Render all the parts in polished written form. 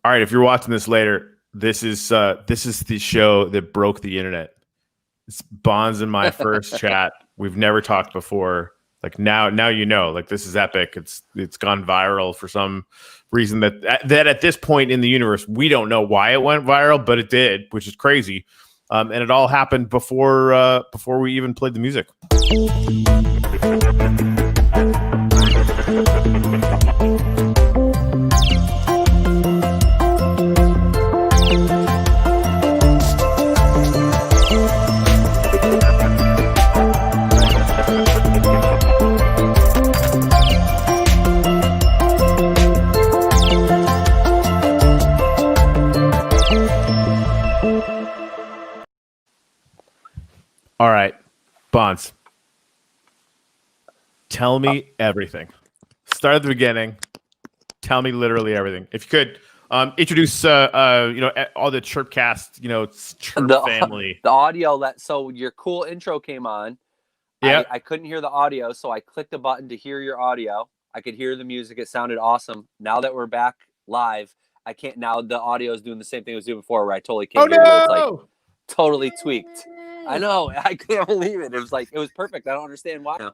All right, if you're watching this later, this is the show that broke the internet. It's BONZ and my first chat. We've never talked before. Like now you know. Like this is epic. It's gone viral for some reason that at this point in the universe we don't know why it went viral, but it did, which is crazy. And it all happened before we even played the music. All right, BONZ. Tell me everything. Start at the beginning. Tell me literally everything. If you could introduce, all the ChirpCast, Chirp family. The audio so your cool intro came on. Yeah. I couldn't hear the audio, so I clicked a button to hear your audio. I could hear the music. It sounded awesome. Now that we're back live, I can't. Now the audio is doing the same thing it was doing before, where I totally can't hear it. It's like totally tweaked. I know. I can't believe it. It was perfect. I don't understand why.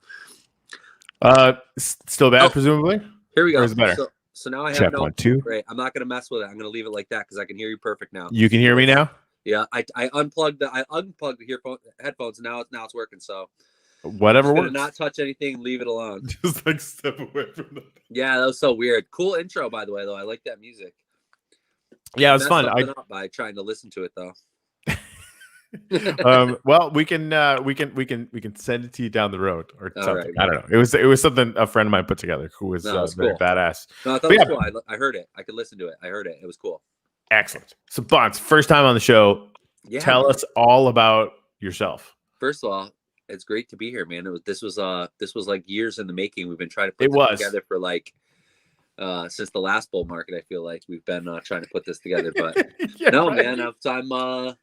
Still bad, presumably. Here we go. Or is it better? So now I have Check 1, 2. Great. I'm not gonna mess with it. I'm gonna leave it like that because I can hear you perfect now. You can hear me now? Yeah. I unplugged the headphones. Now it's working. So whatever works. Not touch anything. Leave it alone. Just like step away from them. Yeah, that was so weird. Cool intro, by the way. Though I like that music. Yeah, it was fun. Up by trying to listen to it though. Well, we can send it to you down the road or something. Right. I don't know. It was something a friend of mine put together who was very cool. badass. No, I thought it was cool. I heard it. I could listen to it. I heard it. It was cool. Excellent. So, BONZ, first time on the show. Yeah, tell us all about yourself. First of all, it's great to be here, man. This was like years in the making. We've been trying to put this together for like since the last bull market. I feel like we've been trying to put this together, but man, I'm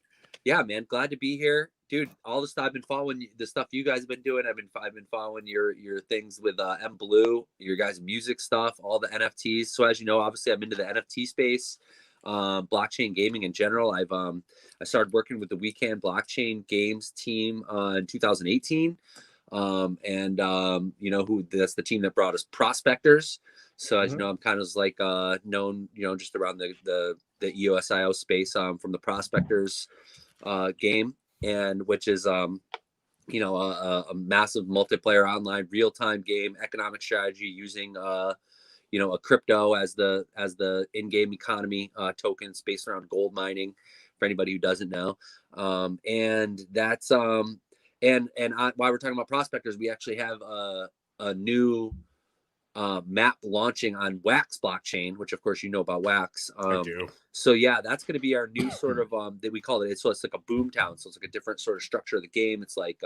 yeah, man, glad to be here, dude. All the stuff I've been following, the stuff you guys have been doing. I've been following your things with M Blue, your guys' music stuff, all the NFTs. So as you know, obviously I'm into the NFT space, blockchain gaming in general. I started working with the Weekend Blockchain Games team in 2018, and that's the team that brought us Prospectors. So as you know, I'm kind of like known, just around the EOSIO space from the Prospectors game, and which is a massive multiplayer online real-time game economic strategy using a crypto as the in-game economy tokens based around gold mining for anybody who doesn't know, and that's while we're talking about Prospectors, we actually have a new map launching on Wax blockchain, which of course you know about Wax. I do. So yeah, that's going to be our new sort of that we call it. So it's like a boom town. So it's like a different sort of structure of the game. It's like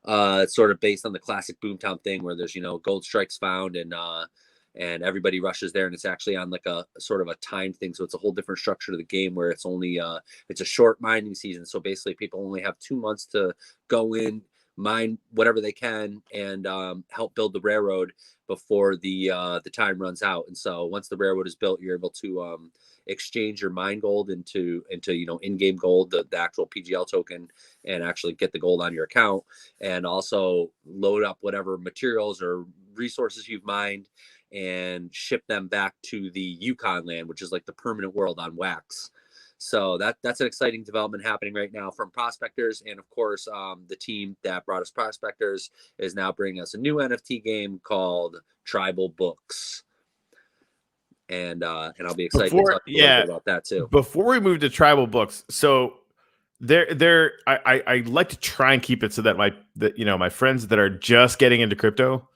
it's sort of based on the classic boomtown thing where there's gold strikes found and everybody rushes there, and it's actually on like a sort of a timed thing. So it's a whole different structure to the game where it's only it's a short mining season. So basically people only have 2 months to go in, mine whatever they can, and help build the railroad before the time runs out. And so once the railroad is built, you're able to exchange your mine gold into in-game gold, the actual PGL token, and actually get the gold on your account, and also load up whatever materials or resources you've mined and ship them back to the Yukon land, which is like the permanent world on Wax. So that's an exciting development happening right now from Prospectors. And of course, the team that brought us Prospectors is now bringing us a new NFT game called Tribal Books. And I'll be excited to talk a little bit about that too. Before we move to Tribal Books, so I like to try and keep it so that my friends that are just getting into crypto,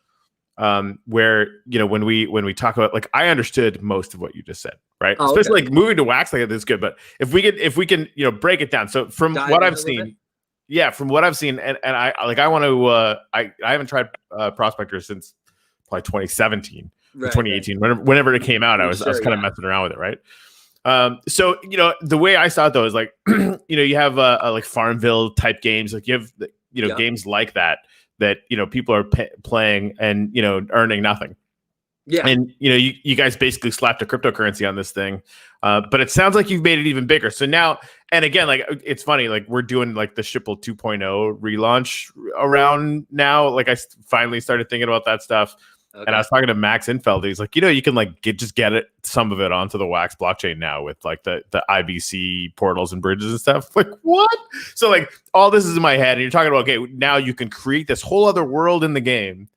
where when we talk about, like, I understood most of what you just said, right? Especially like moving to Wax, like, this is good. But if we can break it down. So from what I've seen, and I want to I haven't tried Prospector since probably 2017 or 2018, whenever it came out. I was kind of messing around with it, right? So the way I saw it though is like you have like Farmville type games, like you have games like that people are playing and earning nothing. Yeah. And you guys basically slapped a cryptocurrency on this thing, but it sounds like you've made it even bigger. So now, and again, like it's funny, like we're doing like the Shipple 2.0 relaunch around now. Like I finally started thinking about that stuff, and I was talking to Max Infeld. He's like, you can like get it some of it onto the Wax blockchain now with like the IBC portals and bridges and stuff. Like what? So like all this is in my head, and you're talking about okay, now you can create this whole other world in the game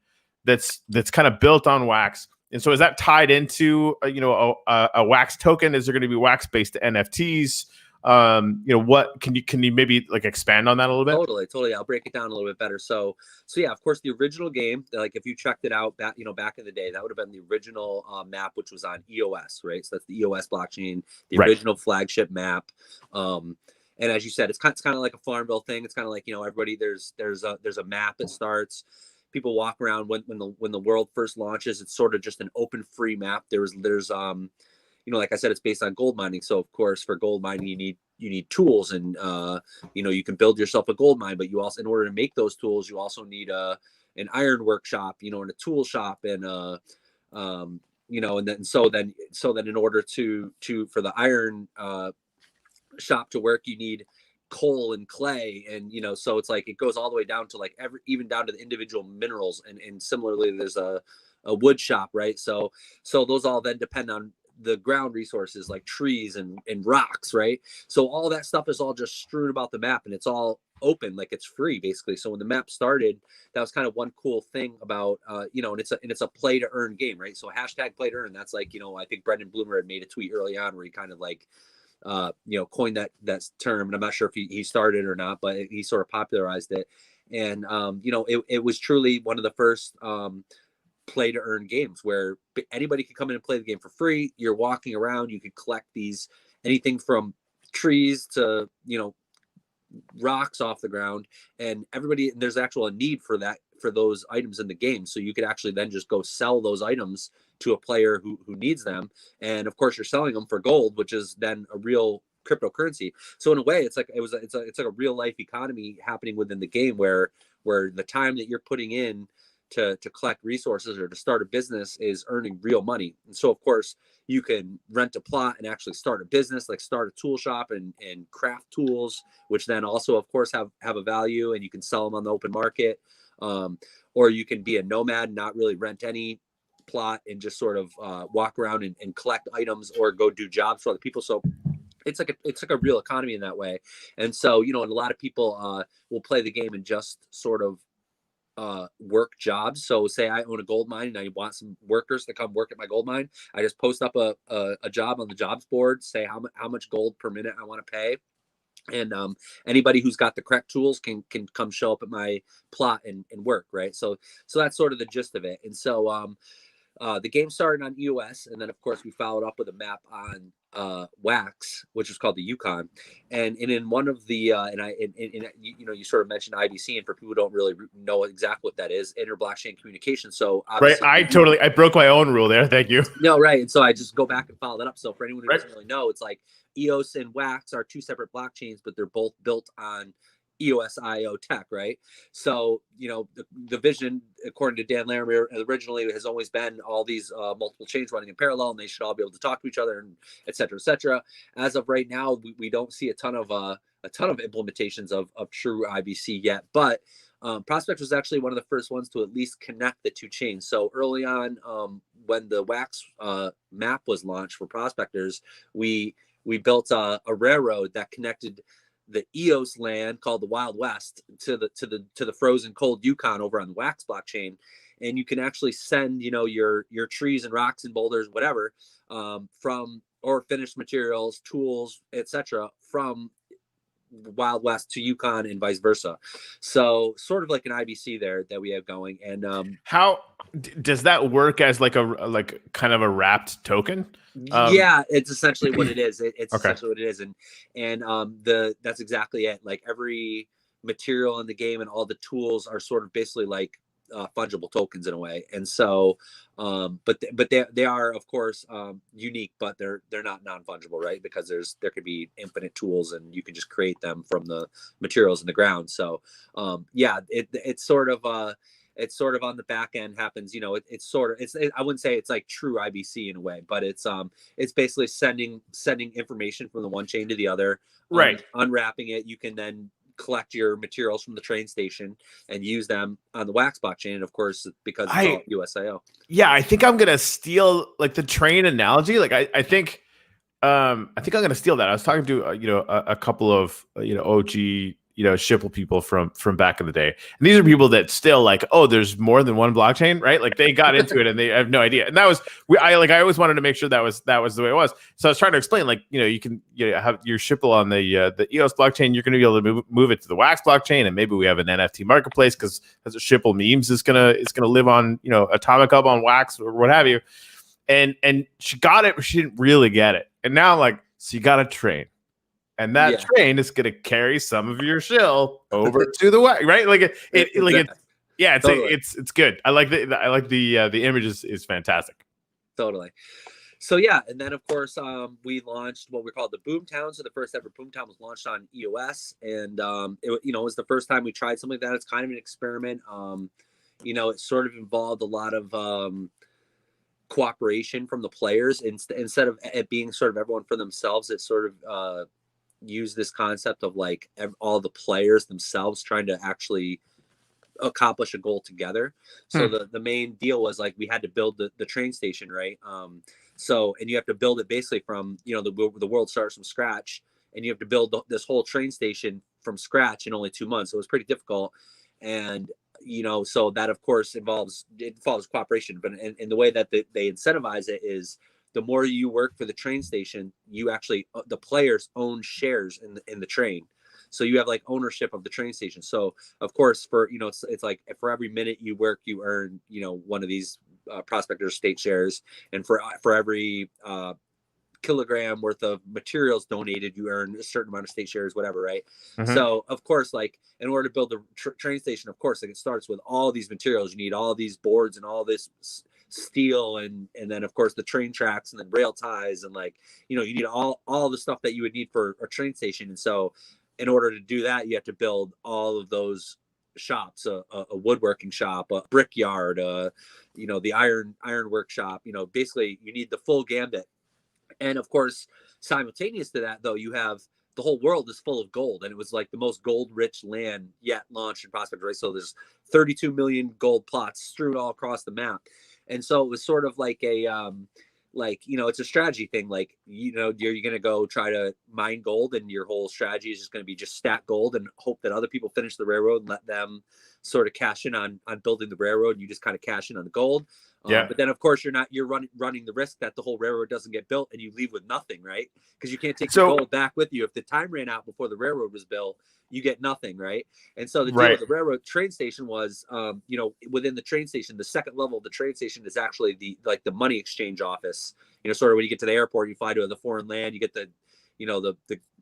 that's kind of built on Wax. And so is that tied into a Wax token? Is there going to be Wax based NFTs? What can you maybe like expand on that a little bit? Totally. I'll break it down a little bit better. So yeah, of course, the original game, like if you checked it out back in the day, that would have been the original map, which was on EOS, right? So that's the EOS blockchain, the original flagship map. And as you said, it's kind of like a Farmville thing. It's kind of like everybody there's a map that starts. People walk around when the world first launches. It's sort of just an open free map. There's like I said, it's based on gold mining. So of course, for gold mining, you need tools, and you can build yourself a gold mine. But you also, in order to make those tools, you also need an iron workshop, and a tool shop, and and then in order to for the iron shop to work, you need coal and clay, and so it's like it goes all the way down to like even down to the individual minerals, and similarly there's a wood shop, right? So those all then depend on the ground resources like trees and rocks, right? So all that stuff is all just strewn about the map, and it's all open, like it's free basically. So when the map started, that was kind of one cool thing about and it's a play to earn game, right? So hashtag play to earn, that's like I think Brendan Bloomer had made a tweet early on where he kind of like coined that term, and I'm not sure if he started or not, but he sort of popularized it. And it was truly one of the first play to earn games where anybody could come in and play the game for free. You're walking around, you could collect anything from trees to rocks off the ground, and there's actual need for those items in the game. So you could actually then just go sell those items to a player who needs them, and of course you're selling them for gold, which is then a real cryptocurrency. So in a way, it's like a real life economy happening within the game where the time that you're putting in to collect resources or to start a business is earning real money. And so of course you can rent a plot and actually start a business, like start a tool shop and craft tools, which then also of course have a value, and you can sell them on the open market. Or you can be a nomad and not really rent any plot and just sort of walk around and collect items or go do jobs for other people. So it's like a real economy in that way. And so and a lot of people will play the game and just sort of work jobs. So say I own a gold mine and I want some workers to come work at my gold mine. I just post up a job on the jobs board, say how much gold per minute I want to pay. And anybody who's got the correct tools can come show up at my plot and work, right? So that's sort of the gist of it. And so the game started on EOS, and then of course we followed up with a map on Wax, which was called the Yukon. And in one of the you sort of mentioned IBC, and for people who don't really know exactly what that is, inter blockchain communication. So right, I broke my own rule there. Thank you. No, right. And so I just go back and follow that up. So for anyone who doesn't really know, it's like EOS and Wax are two separate blockchains, but they're both built on EOS.io tech, right? So the vision, according to Dan Larimer, originally has always been all these multiple chains running in parallel, and they should all be able to talk to each other, and et cetera, et cetera. As of right now, we don't see a ton of implementations of true IBC yet, but Prospect was actually one of the first ones to at least connect the two chains. So early on, when the Wax map was launched for prospectors, we built a railroad that connected the EOS land called the Wild West to the frozen cold Yukon over on the Wax blockchain. And you can actually send your trees and rocks and boulders, whatever, or finished materials, tools, etc., from Wild West to Yukon and vice versa. So sort of like an IBC there that we have going. And how does that work as like kind of a wrapped token? Yeah, it's essentially what it is. It's okay. Essentially what it is. And that's exactly it. Like every material in the game and all the tools are sort of basically like fungible tokens in a way. And so but they are of course unique, but they're not non-fungible, right? Because there could be infinite tools and you can just create them from the materials in the ground. So yeah, it's sort of it's sort of on the back end happens, it's sort of, I wouldn't say it's like true IBC in a way, but it's basically sending information from the one chain to the other, Right. unwrapping it. You can then collect your materials from the train station and use them on the Wax blockchain. And of course, because it's all USIO. Yeah, I think I'm gonna steal like the train analogy. Like I think I'm gonna steal that. I was talking to a couple of OG Shipple people from back in the day, and these are people that still like, oh, there's more than one blockchain, right? Like they got into it and they have no idea. And that was I always wanted to make sure that was the way it was. So I was trying to explain, like, you can have your Shipple on the EOS blockchain. You're going to be able to move it to the Wax blockchain, and maybe we have an NFT marketplace because Shipple memes is gonna live on Atomic Hub on Wax or what have you. And she got it, but she didn't really get it. And now, like, so you got a train, and that train is going to carry some of your shill over to the way, right? Like it's good. I like the image is fantastic. Totally. So yeah, and then of course we launched what we call the Boomtown. So the first ever Boomtown was launched on EOS, and it was the first time we tried something like that. It's kind of an experiment. It sort of involved a lot of cooperation from the players instead of it being sort of everyone for themselves. It sort of used this concept of like all the players themselves trying to actually accomplish a goal together. So the main deal was like we had to build the train station, right? And you have to build it basically from the world starts from scratch, and you have to build this whole train station from scratch in only 2 months. So it was pretty difficult. And so that of course involves cooperation, but in the way that they incentivize it is the more you work for the train station, you actually the players own shares in the train, so you have like ownership of the train station. So of course for it's like for every minute you work, you earn one of these prospector state shares, and for every kilogram worth of materials donated, you earn a certain amount of state shares, whatever, right? So of course, like in order to build the train station, of course, like it starts with all these materials. You need all these boards and all this steel, and then of course the train tracks and then rail ties, and like you need all the stuff that you would need for a train station. And so in order to do that, you have to build all of those shops, a woodworking shop, a brickyard, the ironwork shop. Basically you need the full gambit. And of course, simultaneous to that, though, you have the whole world is full of gold, and it was like the most gold-rich land yet launched in Prospect, right? So there's 32 million gold plots strewn all across the map, and so it was sort of like a it's a strategy thing. Like you're going to go try to mine gold, and your whole strategy is just going to be just stack gold and hope that other people finish the railroad and let them sort of cash in on building the railroad, and you just kind of cash in on the gold. But then of course you're running the risk that the whole railroad doesn't get built and you leave with nothing, right? Because you can't take the gold back with you. If the time ran out before the railroad was built, you get nothing, right? And so the deal with the railroad train station was, within the train station, the second level of the train station is actually the money exchange office. Sort of when you get to the airport, you fly to the foreign land, you get the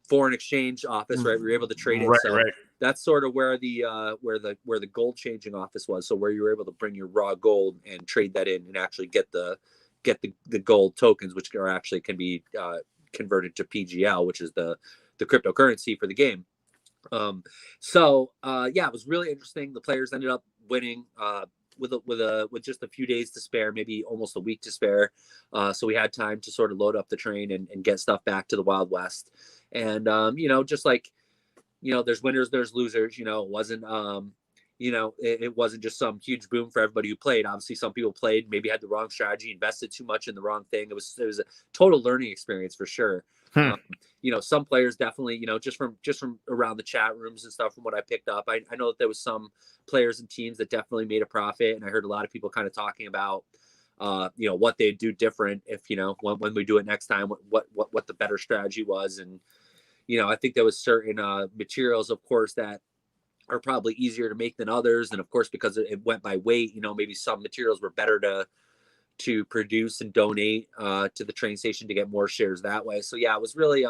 foreign exchange office, right? We're able to trade it. That's sort of where the gold changing office was. So where you were able to bring your raw gold and trade that in and actually get the gold tokens, which are actually can be converted to PGL, which is the cryptocurrency for the game. It was really interesting. The players ended up winning with just a few days to spare, maybe almost a week to spare. So we had time to sort of load up the train and get stuff back to the Wild West. And just like there's winners, there's losers. It wasn't it wasn't just some huge boom for everybody who played. Obviously, some people played, maybe had the wrong strategy, invested too much in the wrong thing. It was a total learning experience for sure. Some players definitely, just from around the chat rooms and stuff, from what I picked up, I know that there was some players and teams that definitely made a profit, and I heard a lot of people kind of talking about what they'd do different if when we do it next time, what the better strategy was. And I think there was certain materials, of course, that are probably easier to make than others, and of course because it went by weight, maybe some materials were better to produce and donate to the train station to get more shares that way. So yeah, it was really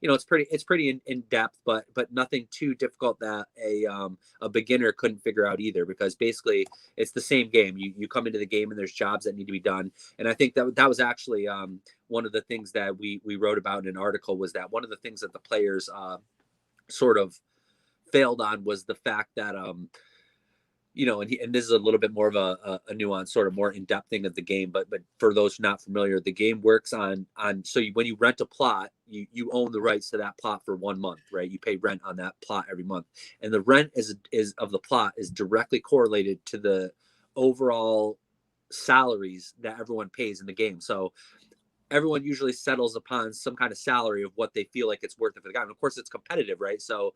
it's pretty in depth, but nothing too difficult that a beginner couldn't figure out either, because basically it's the same game. You come into the game and there's jobs that need to be done. And I think that was actually one of the things that we wrote about in an article, was that one of the things that the players sort of failed on was the fact that and this is a little bit more of a nuanced, sort of more in-depth thing of the game, but for those not familiar, the game works on when you rent a plot, you own the rights to that plot for 1 month, right? You pay rent on that plot every month, and the rent is of the plot is directly correlated to the overall salaries that everyone pays in the game. So everyone usually settles upon some kind of salary of what they feel like it's worth it for the guy. And of course, it's competitive, right? So,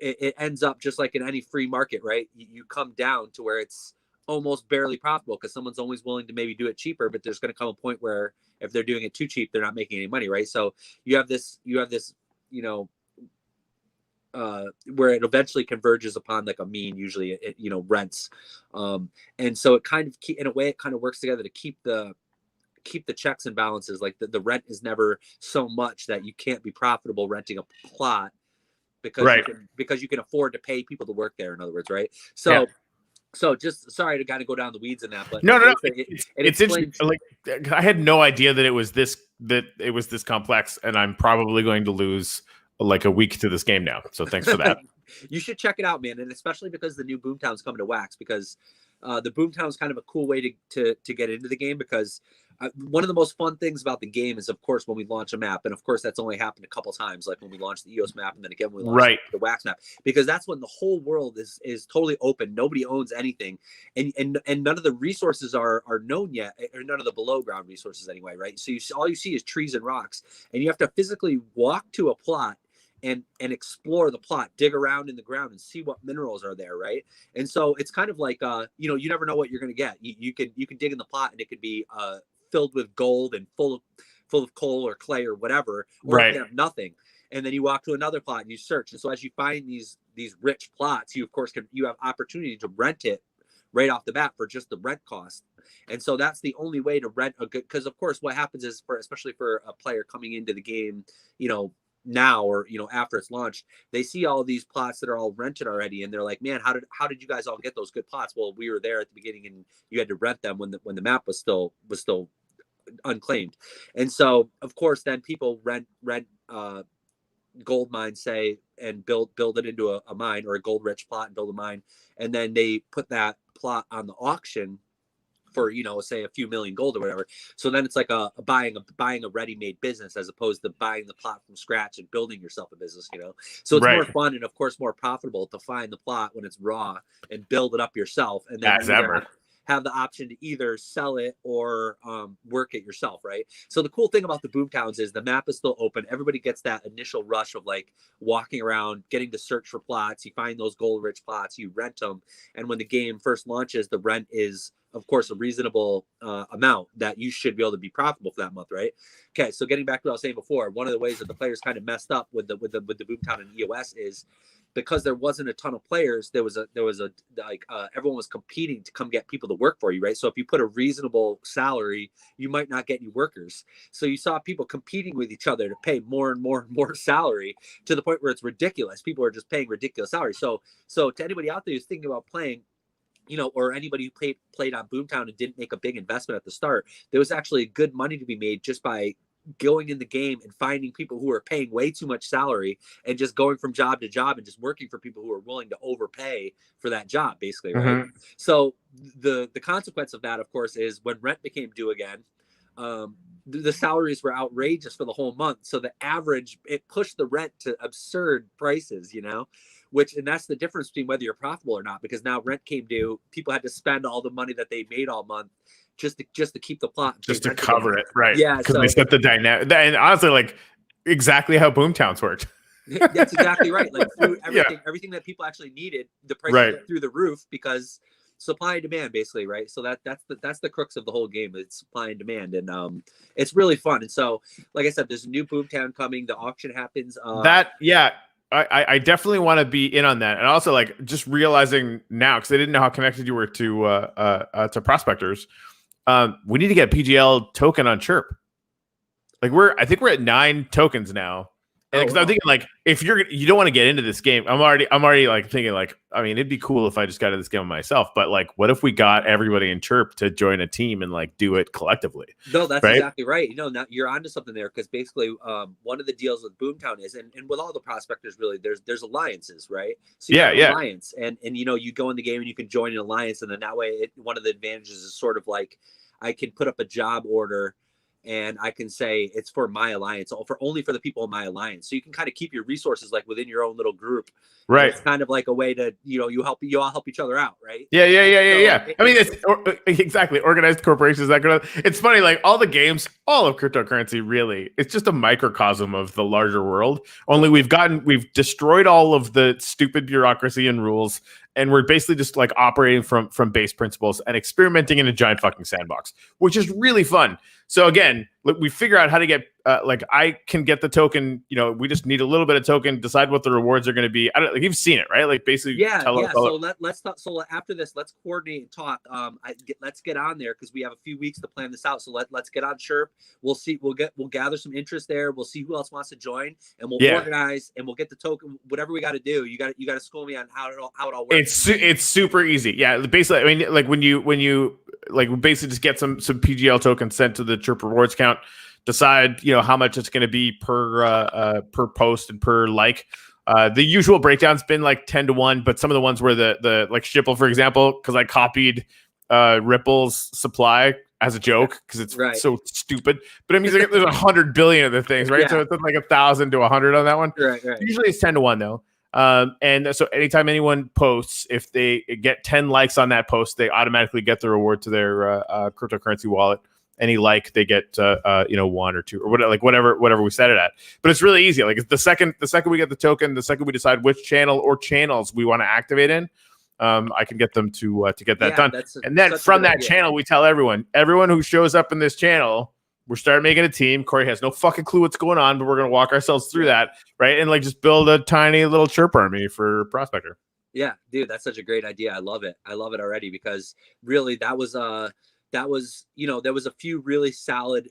it ends up just like in any free market, right? You come down to where it's almost barely profitable because someone's always willing to maybe do it cheaper, but there's going to come a point where if they're doing it too cheap, they're not making any money, right? So you have this, where it eventually converges upon like a mean, usually rents. And so it kind of, in a way, it kind of works together to keep the checks and balances. Like the rent is never so much that you can't be profitable renting a plot because you can afford to pay people to work there, in other words, right? So just sorry to kind of go down the weeds in that, but no, it's interesting. Like I had no idea that it was this complex, and I'm probably going to lose like a week to this game now. So thanks for that. You should check it out, man, and especially because the new Boomtown's coming to Wax, because the Boomtown is kind of a cool way to get into the game, because one of the most fun things about the game is, of course, when we launch a map, and of course that's only happened a couple times, like when we launched the EOS map, and then again when we launched the Wax map, because that's when the whole world is totally open. Nobody owns anything, and none of the resources are known yet, or none of the below ground resources anyway, right? So all you see is trees and rocks, and you have to physically walk to a plot and explore the plot, dig around in the ground and see what minerals are there, right? And so it's kind of like you never know what you're going to get. You can dig in the plot and it could be filled with gold and full of coal or clay or whatever, or you have nothing. And then you walk to another plot and you search. And so as you find these rich plots, you of course you have opportunity to rent it right off the bat for just the rent cost. And so that's the only way to rent a good, because of course what happens is, especially for a player coming into the game, now or after it's launched, they see all these plots that are all rented already, and they're like, man, how did you guys all get those good plots? Well, we were there at the beginning and you had to rent them when the map was still unclaimed. And so of course then people rent gold mines, say, and build it into a mine, or a gold rich plot and build a mine, and then they put that plot on the auction for say a few million gold or whatever. So then it's like buying a ready-made business, as opposed to buying the plot from scratch and building yourself a business. So it's more fun and of course more profitable to find the plot when it's raw and build it up yourself, and then have the option to either sell it or work it yourself, right? So the cool thing about the Boomtowns is the map is still open. Everybody gets that initial rush of like walking around, getting to search for plots. You find those gold rich plots, you rent them, and when the game first launches, the rent is of course a reasonable amount that you should be able to be profitable for that month, right? Okay, so getting back to what I was saying before, one of the ways that the players kind of messed up with the Boomtown and EOS is because there wasn't a ton of players. There was everyone was competing to come get people to work for you, right? So if you put a reasonable salary, you might not get any workers. So you saw people competing with each other to pay more and more and more salary, to the point where it's ridiculous. People are just paying ridiculous salary. So to anybody out there who's thinking about playing, or anybody who played on Boomtown and didn't make a big investment at the start, there was actually good money to be made just by going in the game and finding people who are paying way too much salary and just going from job to job and just working for people who are willing to overpay for that job, basically, right? So the consequence of that, of course, is when rent became due again, the salaries were outrageous for the whole month. So the average, it pushed the rent to absurd prices, and that's the difference between whether you're profitable or not, because now rent came due. People had to spend all the money that they made all month just to keep the plot, just to cover it, right? Yeah, because they set the dynamic, and honestly, like exactly how Boomtowns worked. That's exactly right. Like through everything that people actually needed, the price went through the roof because supply and demand, basically, right? So that's the crux of the whole game. It's supply and demand, and it's really fun. And so, like I said, there's a new Boomtown coming. The auction happens. I definitely want to be in on that, and also like just realizing now, because I didn't know how connected you were to prospectors. We need to get a PGL token on Chirp. Like I think we're at 9 tokens now, And because I'm thinking like, if you don't want to get into this game, I'm already like thinking like, I mean, it'd be cool if I just got into this game myself, but like, what if we got everybody in Chirp to join a team and like do it collectively? No, that's right? exactly right. Now you're onto something there, because basically, one of the deals with Boomtown is, and with all the prospectors, really, there's alliances, right? So you have an alliance, and you go in the game and you can join an alliance, and then that way, one of the advantages is sort of like, I can put up a job order, and I can say it's for my alliance, or only for the people in my alliance. So you can kind of keep your resources like within your own little group. Right. And it's kind of like a way to, you all help each other out. Right. Yeah. I mean, it's exactly organized corporations. It's funny, like all the games, all of cryptocurrency, really, it's just a microcosm of the larger world. Only we've destroyed all of the stupid bureaucracy and rules. And we're basically just like operating from base principles and experimenting in a giant fucking sandbox, which is really fun. So again, we figure out how to get like I can get the token. We just need a little bit of token, decide what the rewards are going to be. I don't like you've seen it, right? Like basically, let's talk. So after this, let's coordinate and talk. Let's get on there, because we have a few weeks to plan this out. So let's get on Chirp. We'll see. We'll gather some interest there. We'll see who else wants to join, and we'll organize, and we'll get the token. Whatever we got to do, you got to school me on how it all works. It's super easy. Yeah, basically, I mean, like when you like basically just get some PGL tokens sent to the Chirp rewards account, decide how much it's going to be per post and per like. The usual breakdown's been like 10-1, but some of the ones where the like Shipple, for example, because I copied Ripple's supply as a joke because it's so stupid. But it means like, there's 100 billion of the things, right? So it's like 1,000 to 100 on that one. Right. Usually it's 10-1 though. And so anytime anyone posts, if they get 10 likes on that post, they automatically get the reward to their cryptocurrency wallet. Any like they get 1 or 2 or whatever we set it at. But it's really easy. Like the second we get the token, the second we decide which channel or channels we want to activate in, I can get them to get that done. And then from that channel, we tell everyone who shows up in this channel, we're starting making a team. Corey has no fucking clue what's going on, but we're going to walk ourselves through that, right? And like just build a tiny little Chirp army for Prospector. Yeah, dude, that's such a great idea. I love it already, because really there was a few really solid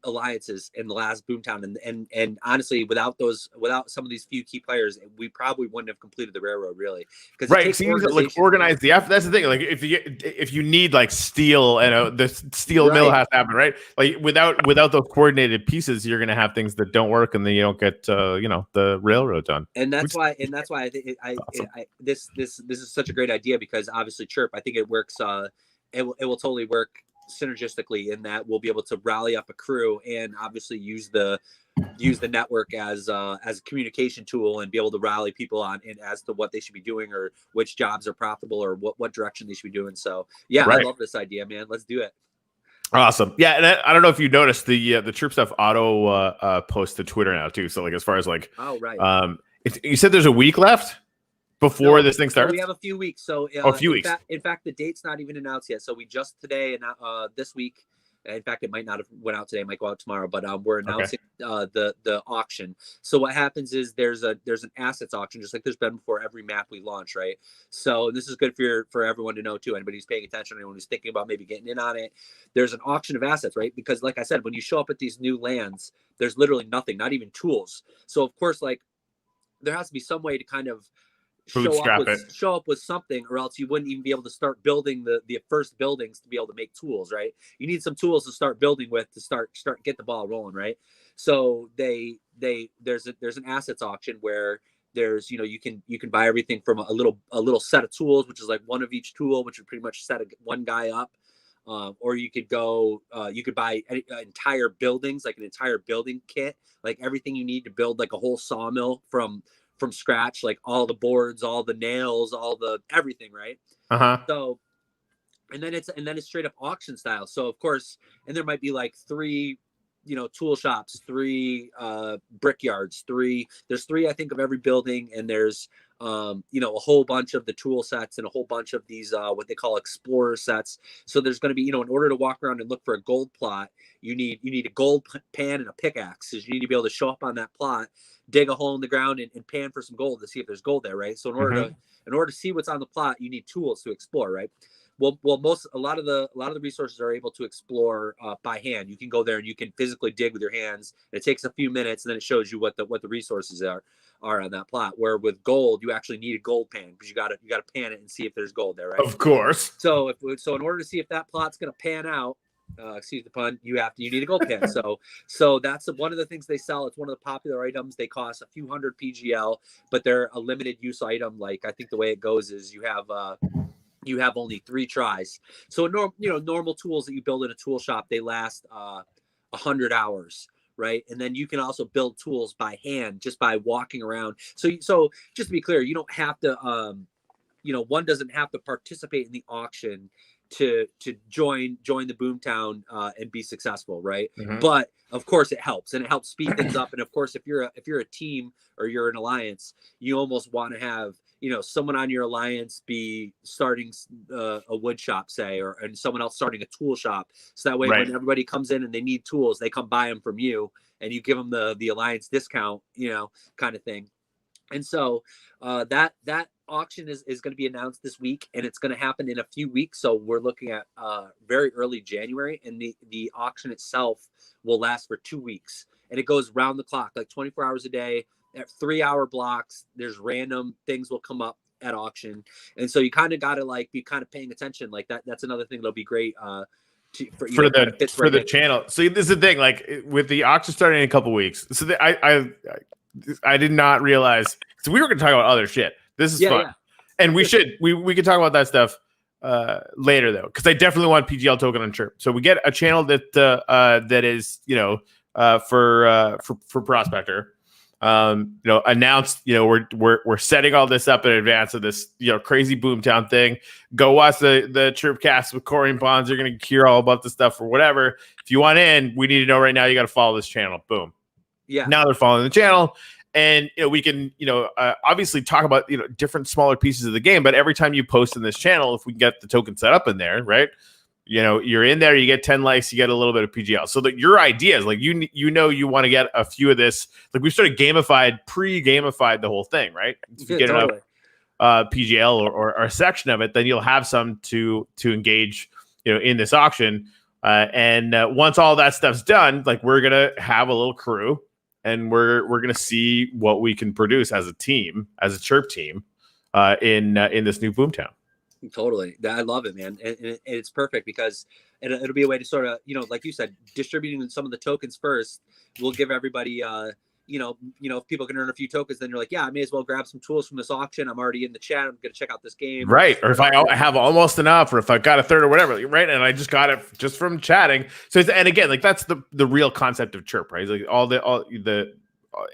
alliances in the last Boomtown, and honestly, without some of these few key players, we probably wouldn't have completed the railroad, really. Because like organize the effort. That's the thing. Like if you need like steel and the steel mill has to happen, right? Like without those coordinated pieces, you're gonna have things that don't work, and then you don't get the railroad done. And that's why I think this is such a great idea, because obviously Chirp, I think it works. It will totally work synergistically in that we'll be able to rally up a crew and obviously use the network as a communication tool, and be able to rally people on and as to what they should be doing, or which jobs are profitable, or what direction they should be doing. So I love this idea, man. Let's do it. Awesome. Yeah, and I don't know if you noticed the Chirp stuff auto post to Twitter now too. So like as far as like you said there's a week left before this thing starts. We have a few weeks. So a few weeks. In fact, the date's not even announced yet. So we just today and this week. In fact, it might not have went out today. It might go out tomorrow. But we're announcing the auction. So what happens is there's an assets auction, just like there's been before every map we launch, right? So this is good for everyone to know too. Anybody who's paying attention, anyone who's thinking about maybe getting in on it. There's an auction of assets, right? Because like I said, when you show up at these new lands, there's literally nothing, not even tools. So of course, like there has to be some way to kind of show up with something, or else you wouldn't even be able to start building the first buildings to be able to make tools, right? You need some tools to start building with to start get the ball rolling, right? So there's an assets auction where there's you can buy everything from a little set of tools, which is like one of each tool, which would pretty much set one guy up. Or you could buy entire buildings, like an entire building kit, like everything you need to build like a whole sawmill from scratch, like all the boards, all the nails, all the everything, right? So and then it's straight up auction style. So of course, and there might be like 3 tool shops, 3 brickyards, there's 3 I think of every building, and there's a whole bunch of the tool sets and a whole bunch of these what they call explorer sets. So there's going to be in order to walk around and look for a gold plot, you need a gold pan and a pickaxe. So you need to be able to show up on that plot, dig a hole in the ground, and pan for some gold to see if there's gold there, right? So in order to see what's on the plot, you need tools to explore, right? a lot of the resources are able to explore by hand. You can go there and you can physically dig with your hands. It takes a few minutes, and then it shows you what the resources are on that plot. Where with gold, you actually need a gold pan, because you got to pan it and see if there's gold there, right? Of course. So in order to see if that plot's going to pan out, excuse the pun, you need a gold pan. So that's one of the things they sell. It's one of the popular items. They cost a few hundred PGL, but they're a limited use item. Like, I think the way it goes is you have only 3 tries. So normal tools that you build in a tool shop, they last 100 hours, right? And then you can also build tools by hand just by walking around. So just to be clear, you don't have to one doesn't have to participate in the auction to join the Boomtown and be successful, right? Mm-hmm. But of course it helps, and it helps speed things up. And of course, if you're a team or you're an alliance, you almost want to have someone on your alliance be starting a wood shop, say, and someone else starting a tool shop. So that way, right, when everybody comes in and they need tools, they come buy them from you, and you give them the alliance discount, kind of thing. And so that auction is going to be announced this week, and it's going to happen in a few weeks. So we're looking at very early January, and the auction itself will last for 2 weeks, and it goes round the clock, like 24 hours a day at 3-hour blocks. There's random things will come up at auction, and so you kind of got to be kind of paying attention. Like that's another thing that'll be great for the channel. So this is the thing, like with the auction starting in a couple weeks. So I did not realize. So we were going to talk about other shit. This is fun, and we could talk about that stuff later though, because I definitely want PGL token on Chirp. So we get a channel that is for Prospector. Announced. We're setting all this up in advance of this crazy Boomtown thing. Go watch the ChirpCast with Corey and BONZ. You're going to hear all about this stuff or whatever. If you want in, we need to know right now. You got to follow this channel. Boom. Yeah. Now they're following the channel. And we can, obviously talk about different smaller pieces of the game. But every time you post in this channel, if we get the token set up in there, right? You're in there, you get 10 likes, you get a little bit of PGL. So that your idea is like you want to get a few of this. Like we've sort of pre-gamified the whole thing, right? If you get totally enough PGL or a section of it, then you'll have some to engage, in this auction. And once all that stuff's done, like we're gonna have a little crew. And we're going to see what we can produce as a team, as a Chirp team, in this new Boomtown. Totally, I love it, man, and it's perfect because it'll be a way to sort of, like you said, distributing some of the tokens first. We'll give everybody, if people can earn a few tokens, then you're like, yeah, I may as well grab some tools from this auction. I'm already in the chat. I'm going to check out this game. Right. Or if I have almost enough, or if I've got a third or whatever, right. And I just got it just from chatting. So, and again, like that's the real concept of Chirp, right? It's like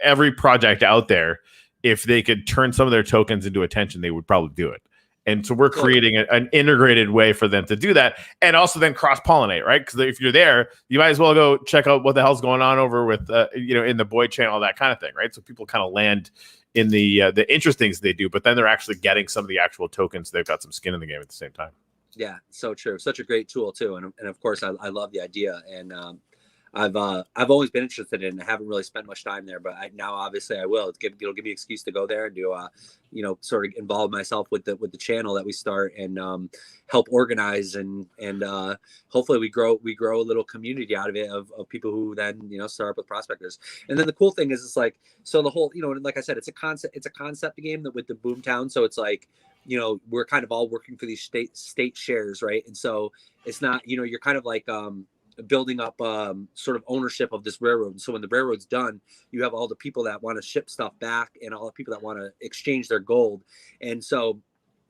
every project out there, if they could turn some of their tokens into attention, they would probably do it. And so we're creating an integrated way for them to do that, and also then cross-pollinate, right? Because if you're there, you might as well go check out what the hell's going on over with, in the Boyd channel, that kind of thing, right? So people kind of land in the interesting things they do, but then they're actually getting some of the actual tokens. They've got some skin in the game at the same time. Yeah, so true. Such a great tool too, and of course I love the idea, and I've always been interested in it. I haven't really spent much time there, but now obviously I will. It'll give me an excuse to go there and do sort of involve myself with the channel that we start, and help organize and hopefully we grow a little community out of it of people who then start up with prospectors. And then the cool thing is it's like, so the whole like I said, it's a concept game that with the Boomtown, so it's like we're kind of all working for these state shares, right? And so it's not you're kind of like building up sort of ownership of this railroad. And so when the railroad's done, you have all the people that want to ship stuff back and all the people that want to exchange their gold. And so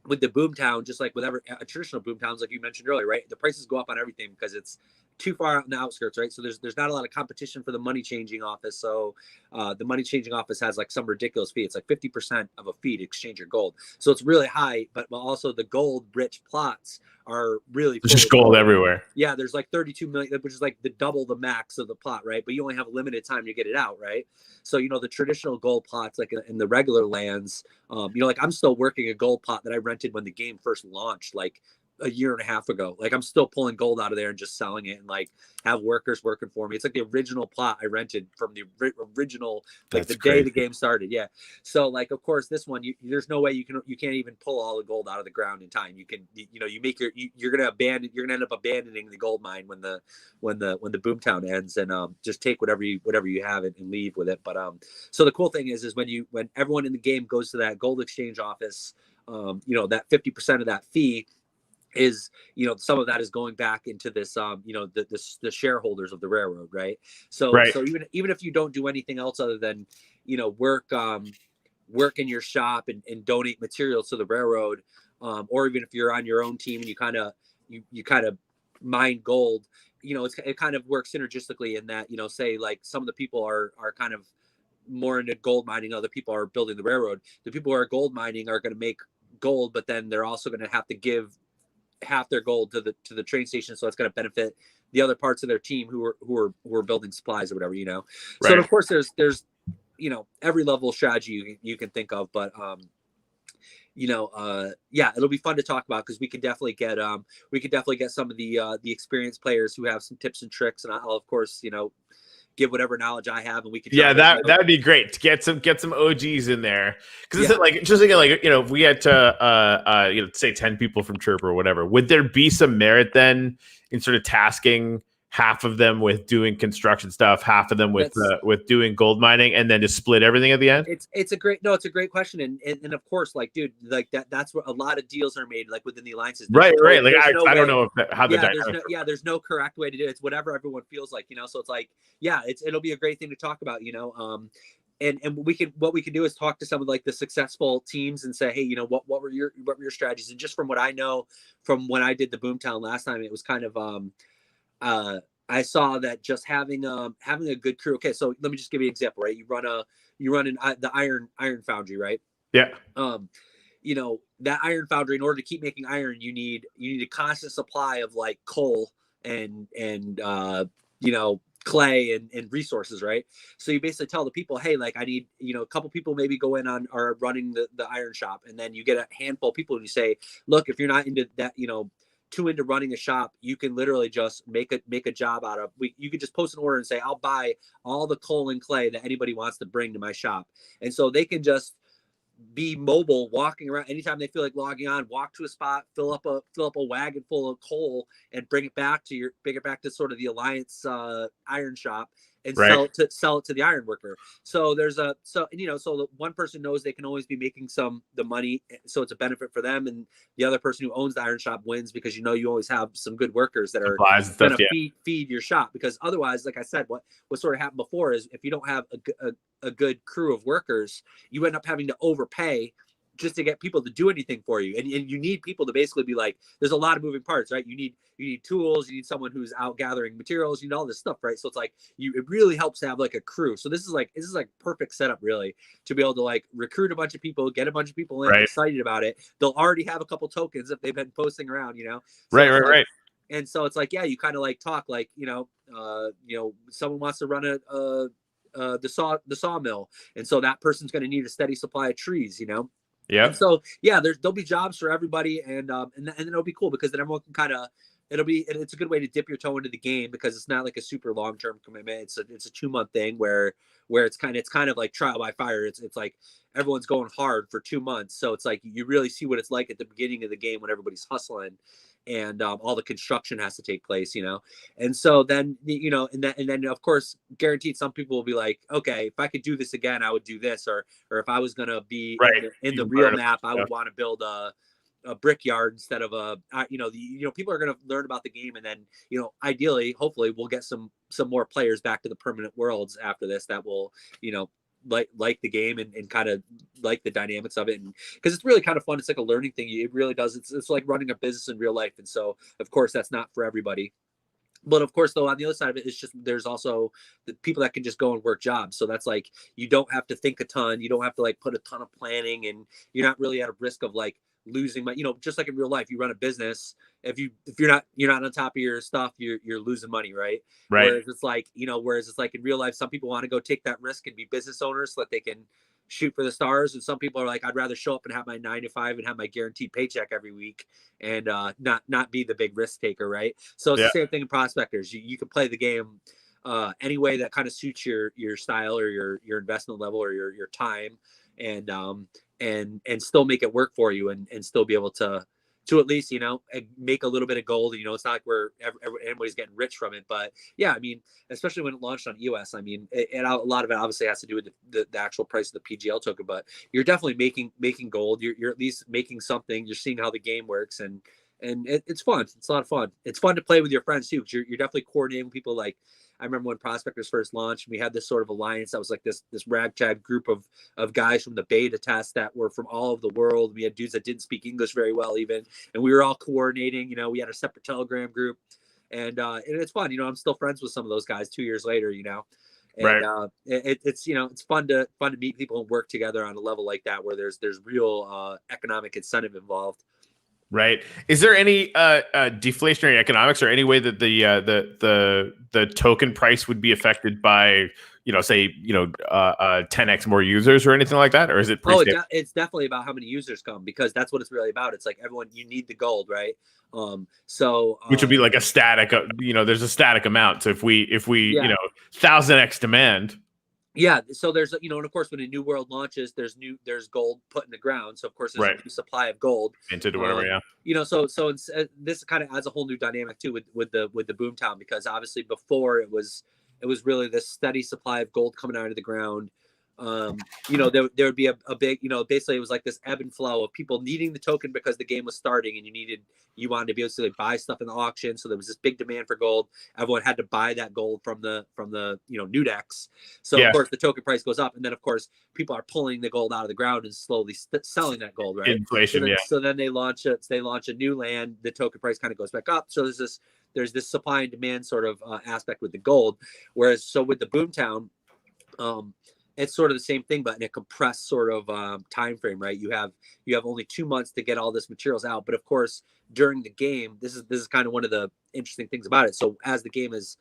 with the Boomtown, just like with a traditional Boomtowns, like you mentioned earlier, right? The prices go up on everything because it's too far out in the outskirts, right? So there's not a lot of competition for the money changing office. So the money changing office has like some ridiculous fee. It's like 50% of a fee to exchange your gold. So it's really high, but also the gold rich plots are really just gold everywhere. Yeah, there's like 32 million, which is like double the max of the plot, right? But you only have a limited time to get it out, right? So the traditional gold plots, like in the regular lands, like I'm still working a gold plot that I rented when the game first launched, like a year and a half ago. Like I'm still pulling gold out of there and just selling it and like have workers working for me. It's like the original plot I rented from the original, like That's the day crazy. the game started. Yeah. So like, of course, this one, there's no way you can't even pull all the gold out of the ground in time. You can, you make you're going to end up abandoning the gold mine when the boomtown ends, and just take whatever you have and leave with it. But so the cool thing is when everyone in the game goes to that gold exchange office, that 50% of that fee is, some of that is going back into this, the shareholders of the railroad, right? So Right. so even if you don't do anything else other than, work in your shop and donate materials to the railroad, or even if you're on your own team and you kind of mine gold, it kind of works synergistically in that, say like some of the people are kind of more into gold mining, other people are building the railroad. The people who are gold mining are going to make gold, but then they're also going to have to give half their gold to the train station, so it's going to benefit the other parts of their team who are building supplies or whatever. So Right. of course there's every level of strategy you can think of, but yeah, it'll be fun to talk about because we could definitely get some of the experienced players who have some tips and tricks, and I'll of course give whatever knowledge I have, and we could Yeah, that would be great to get some OGs in there, because Yeah. it's like just thinking like if we had to say 10 people from Chirp or whatever, would there be some merit then in sort of tasking half of them with doing construction stuff, half of them with doing gold mining, and then just split everything at the end? It's a great question, and of course, like, dude, like that's where a lot of deals are made, like within the alliances. Right. Like I don't know how the there's no correct way to do it. It's whatever everyone feels like, so it's like, yeah, it'll be a great thing to talk about, and what we can do is talk to some of like the successful teams and say, hey, what were your strategies? And just from what I know from when I did the Boomtown last time, it was kind of I saw that just having a good crew. Okay, so let me just give you an example, right? You run the iron foundry, right? Yeah. That iron foundry, in order to keep making iron, you need a constant supply of like coal and clay and resources, right? So you basically tell the people, hey, like I need, a couple people maybe go in are running the iron shop, and then you get a handful of people and you say, look, if you're not into that, too into running a shop, you can literally just make a job out of. You could just post an order and say, I'll buy all the coal and clay that anybody wants to bring to my shop, and so they can just be mobile, walking around anytime they feel like logging on, walk to a spot, fill up a wagon full of coal, and bring it back to sort of the Alliance iron shop, and right. sell it to the iron worker. So so the one person knows they can always be making the money, so it's a benefit for them, and the other person who owns the iron shop wins because you always have some good workers that are going to feed your shop. Because otherwise, like I said, what sort of happened before is if you don't have a good crew of workers, you end up having to overpay just to get people to do anything for you, and you need people to basically be like, there's a lot of moving parts, right? You need tools, you need someone who's out gathering materials, you know, all this stuff, right? So it's like it really helps to have like a crew. So this is like perfect setup really to be able to like recruit a bunch of people, get a bunch of people in, excited about it. They'll already have a couple tokens if they've been posting around, so right. And so it's like, yeah, you kind of like talk like, someone wants to run the sawmill, and so that person's going to need a steady supply of trees, Yeah. And so yeah, there'll be jobs for everybody, and then it'll be cool because then everyone can kind of, it's a good way to dip your toe into the game because it's not like a super long-term commitment. It's a 2-month thing where it's kind of like trial by fire. It's like everyone's going hard for 2 months, so it's like you really see what it's like at the beginning of the game when everybody's hustling, and all the construction has to take place, and so then and then of course guaranteed some people will be like, okay, if I could do this again, I would do this, or if I was going to be in the real map, I would want to build a brickyard instead of people are going to learn about the game, and then ideally, hopefully, we'll get some more players back to the permanent worlds after this that will like the game and kind of like the dynamics of it, and because it's really kind of fun. It's like a learning thing. It really does. It's like running a business in real life, and so of course that's not for everybody. But of course, though, on the other side of it, it's just there's also the people that can just go and work jobs. So that's like you don't have to think a ton. You don't have to like put a ton of planning, and you're not really at a risk of like losing money. Just like in real life, you run a business. If you're not on top of your stuff, you're losing money, right? Right. Whereas it's like, in real life, some people want to go take that risk and be business owners so that they can shoot for the stars. And some people are like, I'd rather show up and have my 9 to 5 and have my guaranteed paycheck every week and not be the big risk taker, right? So it's the same thing in prospectors. You can play the game any way that kind of suits your style or your investment level or your time, and still make it work for you and still be able to at least, make a little bit of gold. It's not like anybody's getting rich from it, but yeah, I mean, especially when it launched on EOS, I mean, a lot of it obviously has to do with the actual price of the PGL token, but you're definitely making gold. You're at least making something. You're seeing how the game works, and it's fun. It's a lot of fun. It's fun to play with your friends too, because you're definitely coordinating with people. Like, I remember when Prospectors first launched, we had this sort of alliance that was like this ragtag group of guys from the beta test that were from all over the world. We had dudes that didn't speak English very well even, and we were all coordinating. We had a separate Telegram group, and it's fun. I'm still friends with some of those guys 2 years later. And Right. it's fun to meet people and work together on a level like that where there's real economic incentive involved. Right. Is there any deflationary economics or any way that the token price would be affected by, say, 10x more users or anything like that? Or is it pretty stable? It's definitely about how many users come, because that's what it's really about. It's like everyone, you need the gold, right? Which would be like a static, there's a static amount. So if we 1000x demand. Yeah, so there's and of course when a new world launches, there's gold put in the ground. So of course there's a new supply of gold minted or whatever. So it's, this kind of adds a whole new dynamic too with the Boomtown, because obviously before it was really this steady supply of gold coming out of the ground. There would be a big, basically it was like this ebb and flow of people needing the token because the game was starting and you wanted to be able to buy stuff in the auction. So there was this big demand for gold. Everyone had to buy that gold from the new decks. So of course the token price goes up, and then of course people are pulling the gold out of the ground and slowly selling that gold, right? Inflation. So then they launch a new land, the token price kind of goes back up. So there's this supply and demand sort of aspect with the gold. Whereas with the Boomtown, it's sort of the same thing, but in a compressed sort of time frame, right? You have only 2 months to get all this materials out, but of course during the game, this is kind of one of the interesting things about it. So as the game is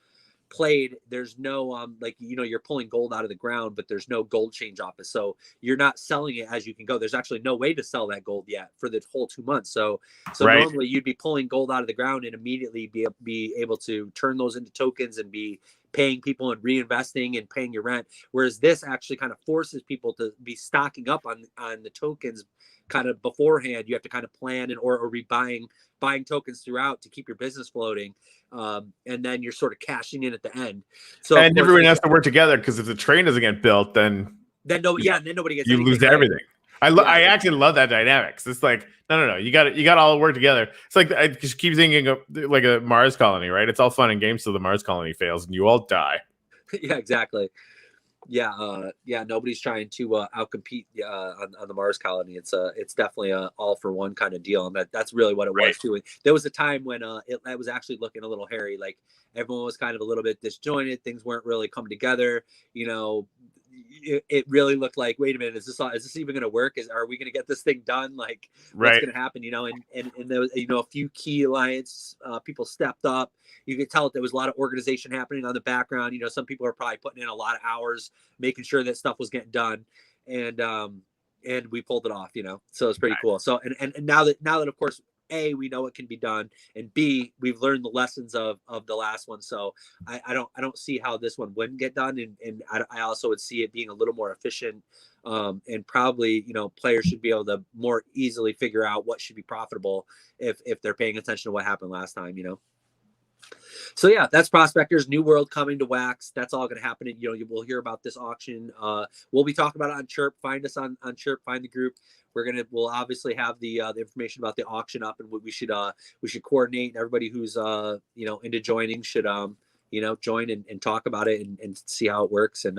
played, there's no you're pulling gold out of the ground, but there's no gold change office, so you're not selling it as you can go. There's actually no way to sell that gold yet for the whole 2 months. So normally you'd be pulling gold out of the ground and immediately be able to turn those into tokens and be paying people and reinvesting and paying your rent, whereas this actually kind of forces people to be stocking up on the tokens kind of beforehand. You have to kind of plan or be buying tokens throughout to keep your business floating, and then you're sort of cashing in at the end. So and everyone has to work together, because if the train doesn't get built, then nobody gets you anything, lose everything. I actually love that dynamics. It's like no, you got to all work together. It's like I just keep thinking of like a Mars colony, right? It's all fun and games till the Mars colony fails and you all die. Yeah, exactly. Yeah, nobody's trying to outcompete on the Mars colony. It's definitely a all for one kind of deal, and that's really what it was too. And there was a time when it was actually looking a little hairy. Like everyone was kind of a little bit disjointed. Things weren't really coming together. It really looked like, wait a minute, is this even going to work? Are we going to get this thing done? Like, what's going to happen? And there was, a few key alliance people stepped up. You could tell that there was a lot of organization happening on the background. Some people are probably putting in a lot of hours making sure that stuff was getting done, and we pulled it off. So it's pretty cool. So and now that of course, A, we know it can be done, and B, we've learned the lessons of the last one. So I don't see how this one wouldn't get done, and I also would see it being a little more efficient, and probably players should be able to more easily figure out what should be profitable if they're paying attention to what happened last time. So yeah, that's Prospectors, New World coming to Wax. That's all going to happen. And, you will hear about this auction. We'll be talking about it on Chirp. Find us on Chirp. Find the group. We'll obviously have the information about the auction up, and we should coordinate. Everybody who's into joining should join and talk about it and see how it works. And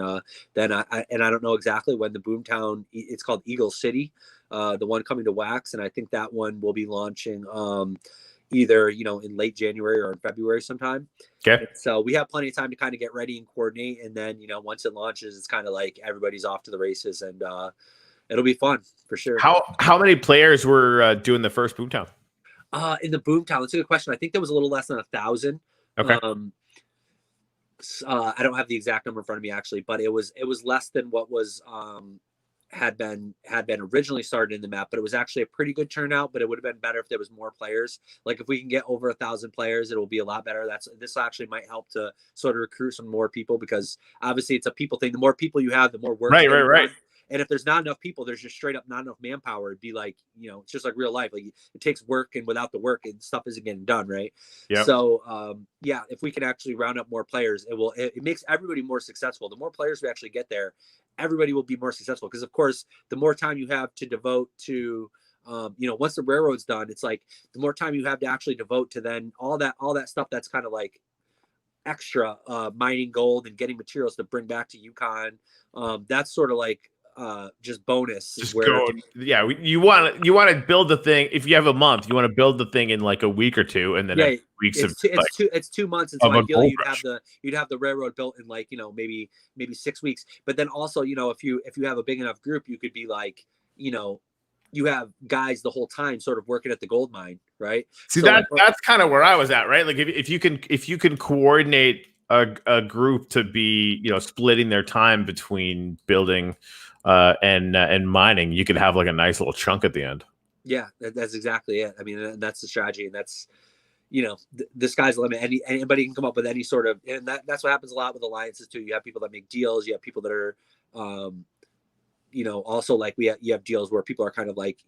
then I don't know exactly when the Boomtown, it's called Eagle City, the one coming to Wax, and I think that one will be launching either in late January or in February sometime. Okay. So we have plenty of time to kind of get ready and coordinate, and then once it launches, it's kind of like everybody's off to the races, and It'll be fun for sure. How many players were doing the first Boomtown? In the Boomtown, that's a good question. I think there was a little less than 1,000. Okay. I don't have the exact number in front of me actually, but it was less than what was had been originally started in the map, but it was actually a pretty good turnout. But it would have been better if there was more players. Like if we can get over 1,000 players, it will be a lot better. This actually might help to sort of recruit some more people, because obviously it's a people thing. The more people you have, the more work. Right. And if there's not enough people, there's just straight up not enough manpower. It'd be like, it's just like real life. Like it takes work, and without the work, and stuff isn't getting done, right? Yeah. So if we can actually round up more players, it makes everybody more successful. The more players we actually get there, everybody will be more successful. Because of course, the more time you have to devote to, once the railroad's done, it's like the more time you have to actually devote to then all that stuff that's kind of like extra, mining gold and getting materials to bring back to Yukon. That's sort of like just bonus. Just you want to build the thing. If you have a month, you want to build the thing in like a week or two, and then weeks it's 2 months, and so ideally you'd have the railroad built in like maybe 6 weeks. But then also if you have a big enough group, you could be like you have guys the whole time sort of working at the gold mine, right? See, so that's kind of where I was at, right? Like if you can coordinate a group to be splitting their time between building and mining, you could have like a nice little chunk at the end. Yeah, that's exactly it. I mean, that's the strategy, and that's the sky's the limit. Anybody can come up with any sort of, and that's what happens a lot with alliances too. You have people that make deals. You have people that are also like you have deals where people are kind of like,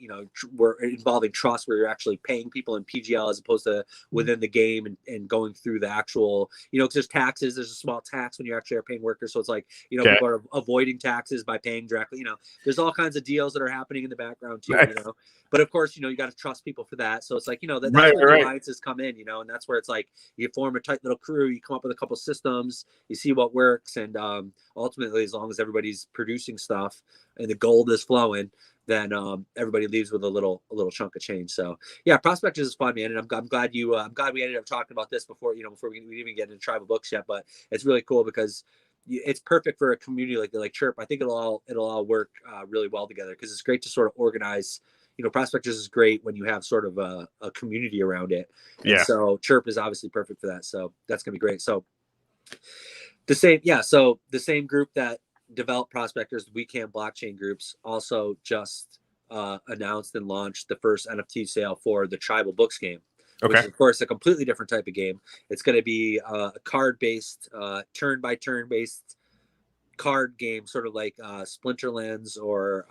we're involving trust, where you're actually paying people in PGL as opposed to within the game and going through the actual, because there's taxes, there's a small tax when you actually are paying workers. So it's like, people are avoiding taxes by paying directly, there's all kinds of deals that are happening in the background too, but of course, you got to trust people for that. So it's like, that's where alliances come in, and that's where it's like, you form a tight little crew, you come up with a couple systems, you see what works. And ultimately, as long as everybody's producing stuff and the gold is flowing, then everybody leaves with a little chunk of change. So yeah, prospectors is fun, man. And I'm glad we ended up talking about this before we even get into tribal books yet, but it's really cool because it's perfect for a community like Chirp. I think it'll all work really well together, because it's great to sort of organize. Prospectors is great when you have sort of a community around it. And so Chirp is obviously perfect for that. So that's gonna be great. So the same group that developed prospectors, the WeCan blockchain groups, also just announced and launched the first NFT sale for the Tribal Books game, which is of course a completely different type of game. It's going to be a card-based, turn-by-turn based card game, sort of like Splinterlands or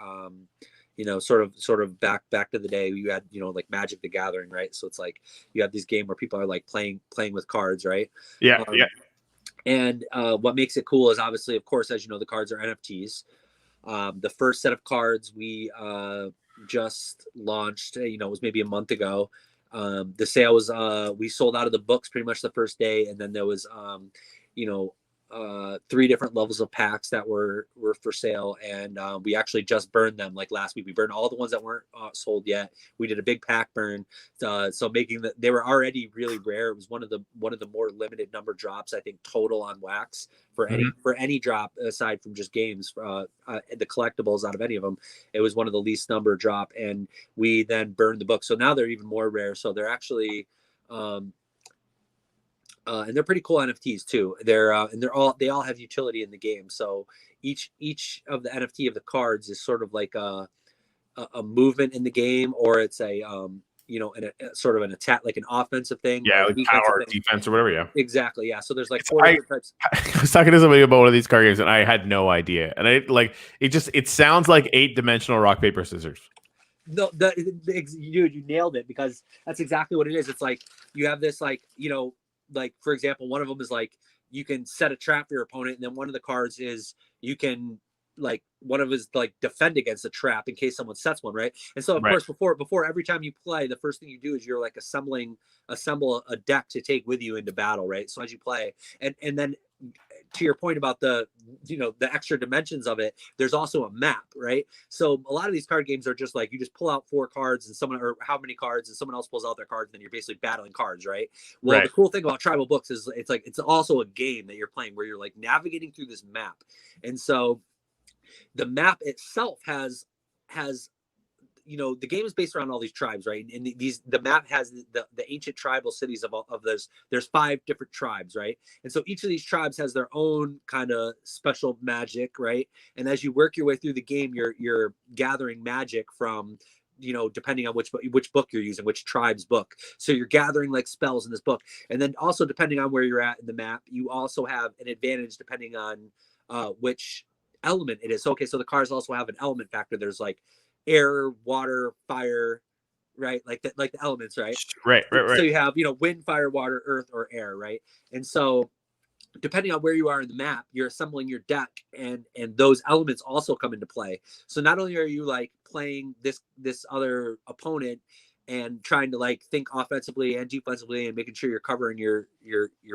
sort of back to the day you had like Magic the Gathering, right? So it's like you have this game where people are like playing with cards, right? And what makes it cool is obviously, of course, as you know, the cards are NFTs. The first set of cards we just launched, it was maybe a month ago. The sale was, we sold out of the books pretty much the first day. And then there was, 3 different levels of packs that were for sale, and we actually just burned them like last week. We burned all the ones that weren't sold yet. We did a big pack burn, so making they were already really rare. It was one of the more limited number drops, I think, total on wax for any drop aside from just games. The collectibles out of any of them, it was one of the least number drop, and we then burned the book. So now they're even more rare. So they're actually and they're pretty cool NFTs too. They all have utility in the game. So each of the NFT of the cards is sort of like a movement in the game, or it's a sort of an attack, like an offensive thing. Yeah, like power, defense, or whatever. Yeah, exactly. Yeah. So there's like 4 different types. I was talking to somebody about one of these card games, and I had no idea. And it sounds like 8-dimensional rock paper scissors. No, you nailed it, because that's exactly what it is. It's like you have this like for example, one of them is like you can set a trap for your opponent, and then one of the cards is you can one of is like defend against a trap in case someone sets one, right? And so of course before every time you play, the first thing you do is you're like assemble a deck to take with you into battle, right? So as you play, and then to your point about the extra dimensions of it, there's also a map, right? So a lot of these card games are just like you just pull out 4 cards and how many cards, and someone else pulls out their cards, and then you're basically battling cards, right? Well, the cool thing about Tribal Books is it's also a game that you're playing where you're like navigating through this map. And so the map itself has has, the game is based around all these tribes, right? And the map has the ancient tribal cities of those. There's 5 different tribes, right? And so each of these tribes has their own kind of special magic, right? And as you work your way through the game, you're gathering magic from, depending on which book you're using, which tribe's book. So you're gathering like spells in this book, and then also depending on where you're at in the map, you also have an advantage depending on which element it is. So, okay, so the cards also have an element factor. There's like air, water, fire, right? Like the elements, right? Right. So you have, wind, fire, water, earth, or air, right? And so depending on where you are in the map, you're assembling your deck, and those elements also come into play. So not only are you like playing this other opponent and trying to like think offensively and defensively and making sure you're covering your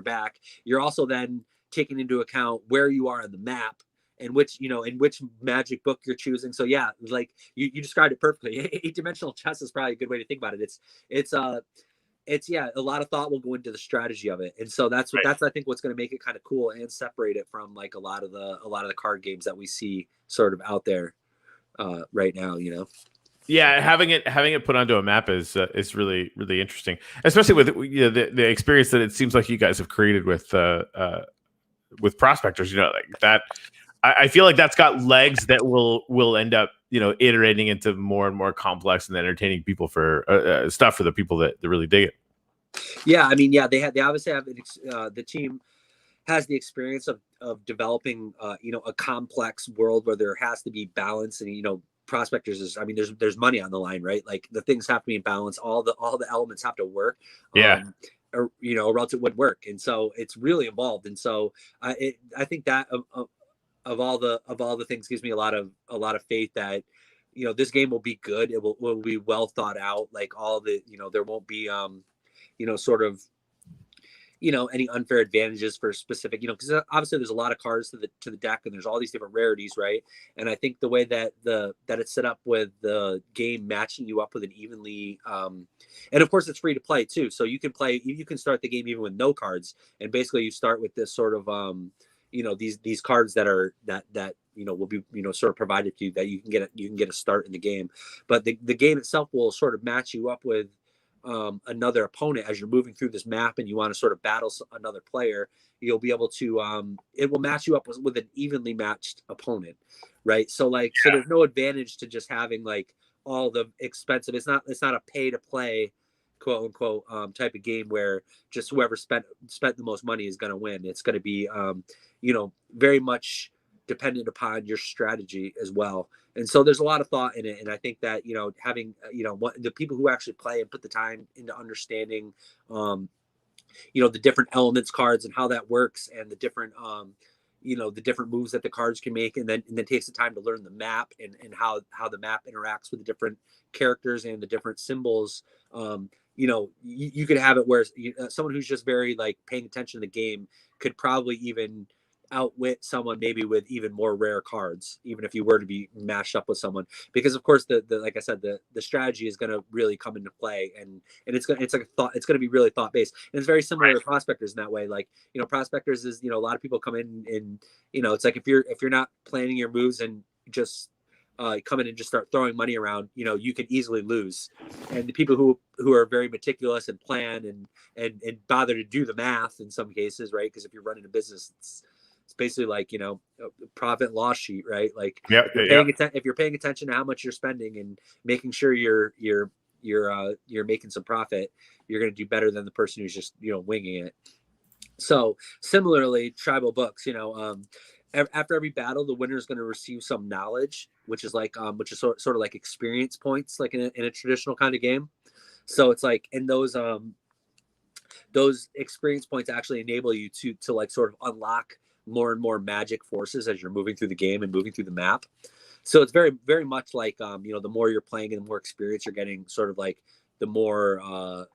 back, you're also then taking into account where you are on the map and which magic book you're choosing. So yeah, like you described it perfectly. 8-dimensional chess is probably a good way to think about it. It's a lot of thought will go into the strategy of it, and so that's I think what's going to make it kind of cool and separate it from like a lot of the card games that we see sort of out there right now. Yeah, having it put onto a map is really really interesting, especially with the experience that it seems like you guys have created with prospectors. Like that. I feel like that's got legs that will end up iterating into more and more complex and entertaining people for stuff for the people that really dig it. Yeah, I mean, they obviously have the team has the experience of developing a complex world where there has to be balance, and prospectors is, I mean, there's money on the line, right? Like the things have to be in balance, all the elements have to work. Yeah. Or else it would work, and so it's really involved. And so I think that of all the things gives me a lot of faith that this game will be good. It will be well thought out. Like all the there won't be sort of any unfair advantages for specific, because obviously there's a lot of cards to the deck, and there's all these different rarities, right? And I think the way that it's set up with the game matching you up with an evenly and of course it's free to play too, so you can start the game even with no cards, and basically you start with this sort of these cards that will be sort of provided to you, that you can get a start in the game. But the game itself will sort of match you up with another opponent as you're moving through this map, and you want to sort of battle another player. You'll be able to it will match you up with an evenly matched opponent, right? So so there's no advantage to just having like all the expensive. It's not a pay to play, quote unquote, type of game where just whoever spent the most money is going to win. It's going to be very much dependent upon your strategy as well. And so there's a lot of thought in it. And I think that, having, the people who actually play and put the time into understanding, the different elements cards and how that works, and the different, the different moves that the cards can make, and then takes the time to learn the map and how the map interacts with the different characters and the different symbols. You could have it where someone who's just very like paying attention to the game could probably even outwit someone maybe with even more rare cards, even if you were to be mashed up with someone, because of course the like I said, the strategy is going to really come into play, and it's going to be really thought based, and it's very similar to prospectors in that way. Like prospectors is a lot of people come in and it's like if you're not planning your moves and just come in and just start throwing money around, you can easily lose. And the people who are very meticulous and plan and bother to do the math in some cases, right? Because if you're running a business, it's basically like a profit and loss sheet, right? Like if you're paying attention to how much you're spending and making sure you're making some profit, you're going to do better than the person who's just winging it. So similarly, tribal books, after every battle, the winner is going to receive some knowledge, which is sort of like experience points, like in a traditional kind of game. So it's like, and those experience points actually enable you to like sort of unlock more and more magic forces as you're moving through the game and moving through the map. So it's very, very much like, the more you're playing and the more experience you're getting, sort of like the more,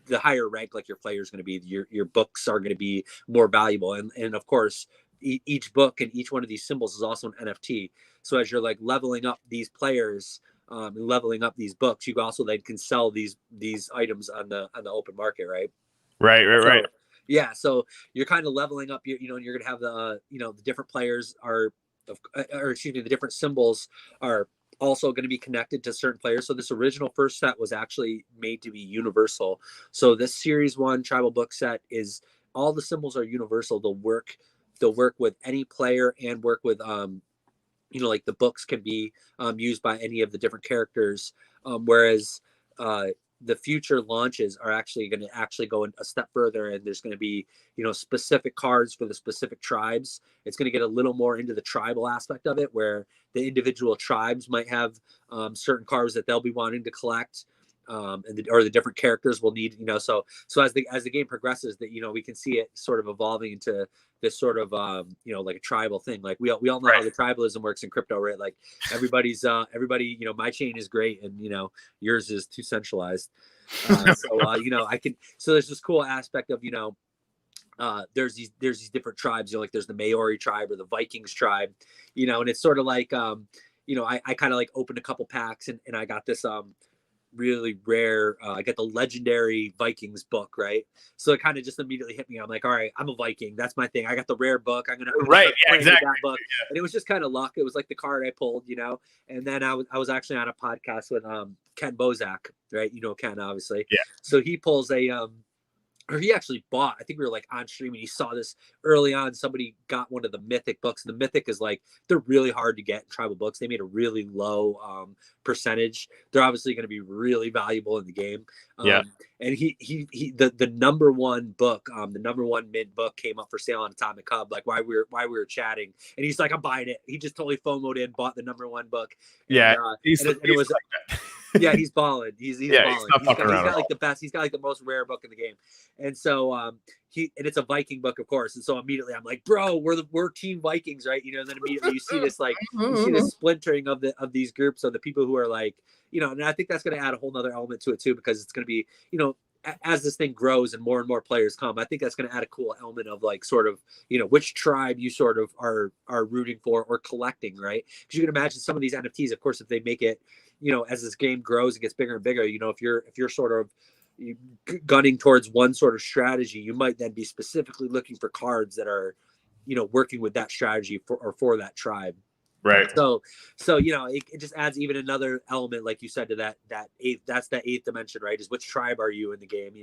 the higher rank, like your player is going to be, your books are going to be more valuable. And of course, each book and each one of these symbols is also an NFT. So as you're like leveling up these players, and leveling up these books, you also then can sell these items on the open market, right? Right. Yeah, so you're kind of leveling up, and you're going to have the different players the different symbols are also going to be connected to certain players. So this original first set was actually made to be universal. So this series 1 tribal book set is all the symbols are universal. They'll work with any player and work with like the books can be used by any of the different characters. Whereas the future launches are actually going to actually go a step further, and there's going to be, specific cards for the specific tribes. It's going to get a little more into the tribal aspect of it, where the individual tribes might have certain cards that they'll be wanting to collect. Or the different characters will need, so as the game progresses, that we can see it sort of evolving into this sort of like a tribal thing. Like we all know how the tribalism works in crypto, right? Like everybody, my chain is great, and yours is too centralized. So there's this cool aspect of there's these different tribes, like there's the Maori tribe or the Vikings tribe, and it's sort of like I kind of like opened a couple packs, and I got this really rare I got the legendary Vikings book, right? So it kind of just immediately hit me. I'm like, all right, I'm a Viking, that's my thing. I got the rare book, I'm gonna exactly that book. Yeah. And it was just kind of luck. It was like the card I pulled, and then I was actually on a podcast with Ken Bozak, right? Ken, obviously. Yeah. So he pulls or he actually bought, I think we were like on stream, and he saw this early on. Somebody got one of the Mythic books. The Mythic is like, they're really hard to get in tribal books. They made a really low percentage. They're obviously going to be really valuable in the game. And the number one book, the number one mint book came up for sale on Atomic Hub, like while we were chatting, and he's like, I'm buying it. He just totally FOMO'd in, bought the number one book. Yeah. It was like that. Yeah, he's balling. He's balling. He's got like the best. He's got like the most rare book in the game, and so and it's a Viking book, of course. And so immediately I'm like, bro, we're Team Vikings, right? And then immediately you see this splintering of these groups of the people who are like, and I think that's going to add a whole nother element to it too, because it's going to be, as this thing grows and more more players come, I think that's going to add a cool element of like sort of, which tribe you sort of are rooting for or collecting, right? Because you can imagine some of these NFTs, of course, if they make it, as this game grows and gets bigger and bigger, if you're sort of gunning towards one sort of strategy, you might then be specifically looking for cards that are, working with that strategy for that tribe. Right. So it just adds even another element, like you said, to that eighth dimension, right? Is which tribe are you in the game,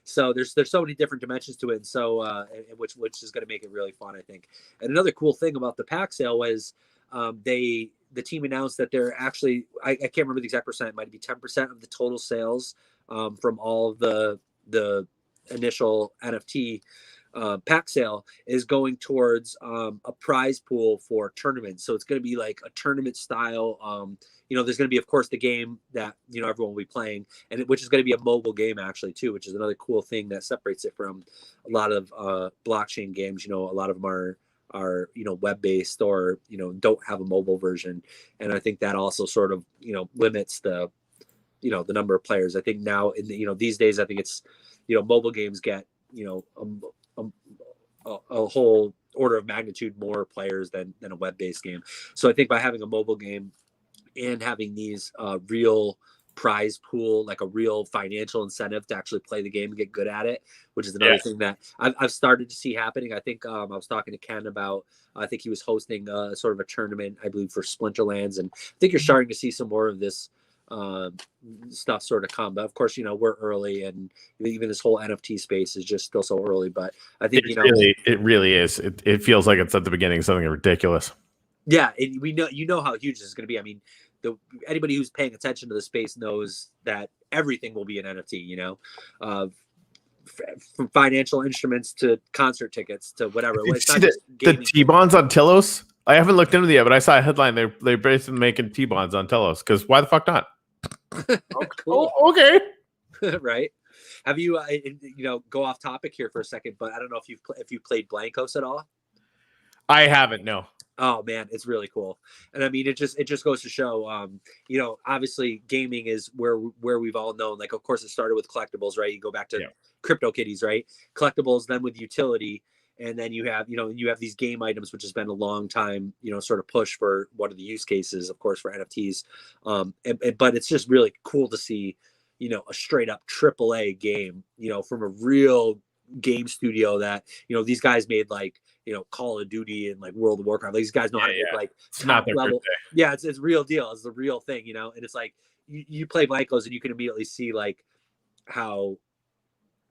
So there's so many different dimensions to it, and so which is going to make it really fun, I think. And another cool thing about the pack sale was the team announced that they're actually, I can't remember the exact percent, it might be 10% of the total sales from all of the initial NFT pack sale is going towards a prize pool for tournaments. So it's going to be like a tournament style. There's going to be, of course, the game that everyone will be playing, and which is going to be a mobile game actually too, which is another cool thing that separates it from a lot of blockchain games. A lot of them are web-based or don't have a mobile version, and I think that also sort of limits the the number of players. I think now in the these days, I think it's mobile games get a whole order of magnitude more players than a web-based game. So I think by having a mobile game and having these real prize pool, like a real financial incentive to actually play the game and get good at it, which is another thing that I've started to see happening. I think I was talking to Ken about, I think he was hosting sort of a tournament, I believe, for Splinterlands, and I think you're starting to see some more of this stuff sort of come. But of course, we're early, and even this whole NFT space is just still so early. But I think it really is. It feels like it's at the beginning, something ridiculous. Yeah, and we know how huge this is going to be. I mean, anybody who's paying attention to the space knows that everything will be an NFT. From financial instruments to concert tickets to whatever. Did you see the T-bonds on Telos? I haven't looked into it yet, but I saw a headline. They're basically making T-bonds on Telos, because why the fuck not? Cool. Oh, okay. Right. Have you go off topic here for a second, but I don't know if you played Blankos at all. I haven't. No. Oh man, it's really cool. And I mean, it just goes to show, obviously gaming is where we've all known, like, of course it started with collectibles, right? You go back to Crypto Kitties, right? Collectibles, then with utility. And then you have these game items, which has been a long time, sort of push for one of the use cases, of course, for NFTs. But it's just really cool to see, a straight up AAA game, from a real game studio that, these guys made like, Call of Duty and like World of Warcraft. These guys know how to make like it's not top level. Yeah, it's real deal. It's the real thing, and it's like you play Blankos and you can immediately see like how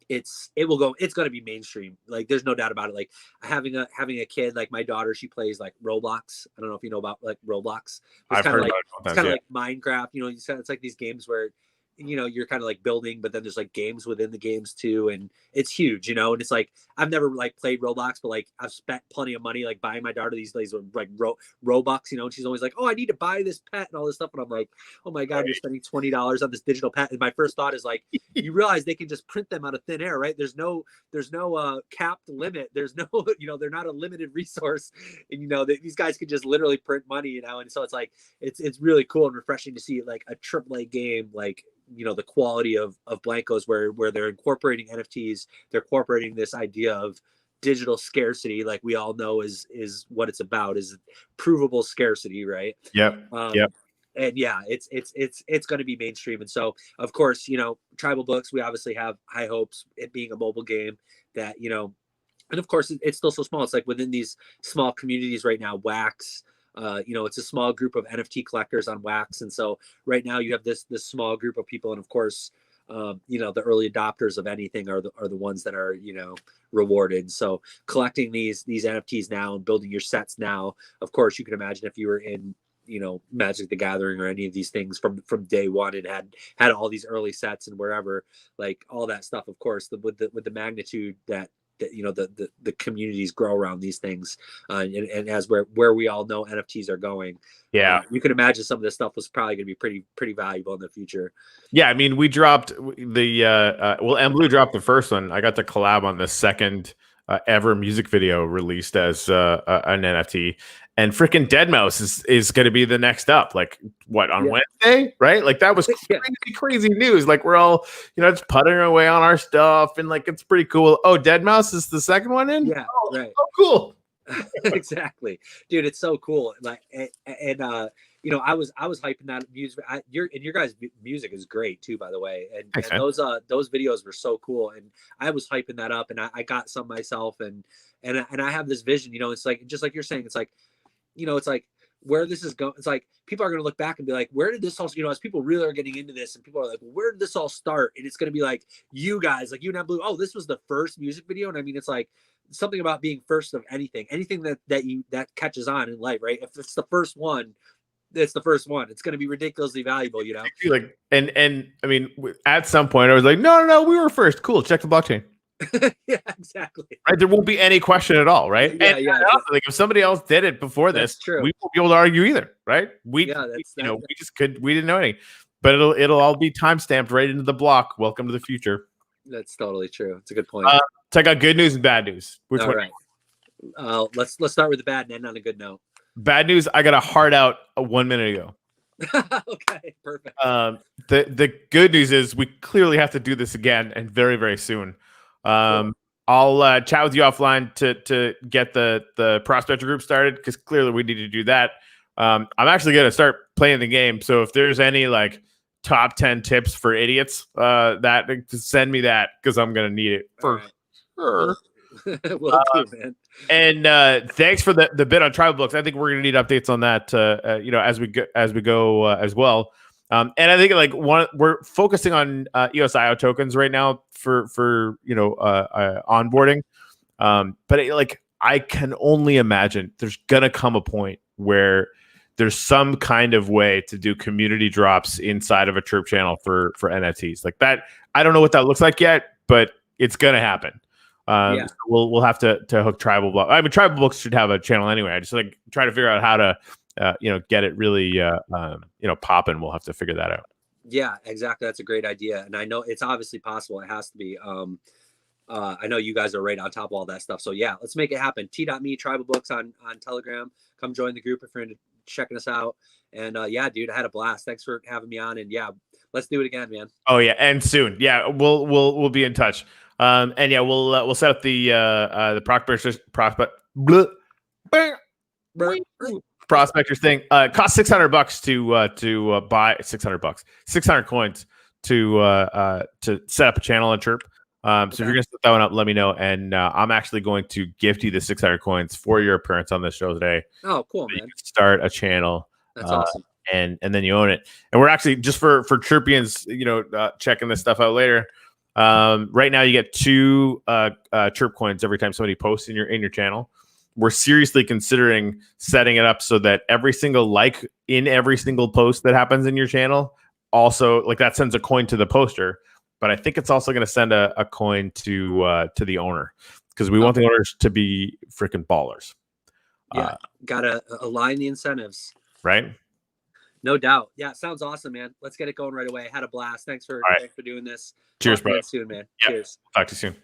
it's going to be mainstream. Like there's no doubt about it. Like having a kid, like my daughter, she plays like Roblox. I don't know if you know about like Roblox. It's kind of like Minecraft, it's like these games where you're kind of like building, but then there's like games within the games too, and it's huge, and it's like I've never like played Roblox, but like I've spent plenty of money like buying my daughter these like Robux, and she's always like, oh, I need to buy this pet and all this stuff, and I'm like, oh my god, you're spending $20 on this digital pet, and my first thought is like, you realize they can just print them out of thin air, right? There's no capped limit, there's no they're not a limited resource, and these guys can just literally print money, and so it's like it's really cool and refreshing to see like a AAA game like the quality of Blankos where they're incorporating NFTs, they're incorporating this idea of digital scarcity, like we all know is what it's about, is provable scarcity, right? Yep. And yeah, it's going to be mainstream. And so of course, Tribal Books, we obviously have high hopes, it being a mobile game that, and of course it's still so small. It's like within these small communities right now, Wax, it's a small group of NFT collectors on Wax. And so right now you have this small group of people. And of course, the early adopters of anything are the ones that are, rewarded. So collecting these NFTs now and building your sets now, of course, you can imagine if you were in, Magic the Gathering or any of these things from day one and had all these early sets and wherever, like all that stuff, of course, with the magnitude that the communities grow around these things, and as where we all know NFTs are going, you can imagine some of this stuff was probably going to be pretty valuable in the future. Yeah, I mean, we dropped the and Blue dropped the first one. I got to collab on the second ever music video released as an NFT, and freaking Deadmau5 is going to be the next up. Like what, on Wednesday, right? Like that was crazy news. Like we're all just puttering away on our stuff, and like it's pretty cool. Oh, Deadmau5 is the second one in. Yeah, right. Oh, cool. Exactly, dude. It's so cool. Like and I was hyping that music. Your guys' music is great too, by the way. And those videos were so cool, and I was hyping that up, and I got some myself, and I have this vision. It's like just like you're saying. It's like, it's like where this is going. It's like people are going to look back and be like, where did this all? As people really are getting into this, and people are like, well, where did this all start? And it's going to be like you guys, like you and I, Blue. Oh, this was the first music video, and I mean, it's like something about being first of anything that catches on in life, right? If it's the first one, it's the first one. It's going to be ridiculously valuable, Like, and I mean, at some point, I was like, no, we were first. Cool, check the blockchain. Yeah, exactly. Right, there won't be any question at all, right? Yeah, also, like if somebody else did it before this, we won't be able to argue either, right? We didn't know anything, but it'll all be time stamped right into the block. Welcome to the future. That's totally true. It's a good point. So I got good news and bad news. Which all one? Right. Let's start with the bad and end on a good note. Bad news. I got a heart out 1 minute ago. Okay, perfect. The good news is we clearly have to do this again, and very, very soon. I'll chat with you offline to get the prospector group started, because clearly we need to do that. I'm actually going to start playing the game. So if there's any like top 10 tips for idiots, that send me that, because I'm going to need it for sure. Well, man. And thanks for the bit on Tribal Books. I think we're going to need updates on that, as we go as well. And I think like we're focusing on EOSIO tokens right now for onboarding. But I can only imagine there's gonna come a point where there's some kind of way to do community drops inside of a Chirp channel for NFTs like that. I don't know what that looks like yet, but it's gonna happen. So we'll have to hook Tribal Books. I mean, Tribal Books should have a channel anyway. I just try to figure out how to get it really popping. We'll have to figure that out. Yeah, exactly. That's a great idea, and I know it's obviously possible. It has to be. I know you guys are right on top of all that stuff. So yeah, let's make it happen. T.me Tribal Books on Telegram. Come join the group if you're into checking us out. And yeah, dude, I had a blast. Thanks for having me on. And yeah, let's do it again, man. Oh yeah, and soon. Yeah, we'll be in touch. And yeah, we'll set up the prospectors thing. It costs $600 to buy $600, 600 coins to set up a channel on Chirp. So if you're gonna set that one up, let me know, and I'm actually going to gift you the 600 coins for your appearance on this show today. Oh, cool, So man. you can start a channel. That's awesome. And then you own it. And we're actually, just for Chirpians, checking this stuff out later. Right now you get 2 chirp coins every time somebody posts in your channel. We're seriously considering setting it up so that every single like in every single post that happens in your channel, also like that sends a coin to the poster. But I think it's also going to send a coin to the owner, because we want the owners to be freaking ballers. Yeah, gotta align the incentives. Right. No doubt. Yeah, sounds awesome, man. Let's get it going right away. Had a blast. Thanks for doing this. Cheers, bro. Soon, man. Yeah. Cheers. Talk to you soon.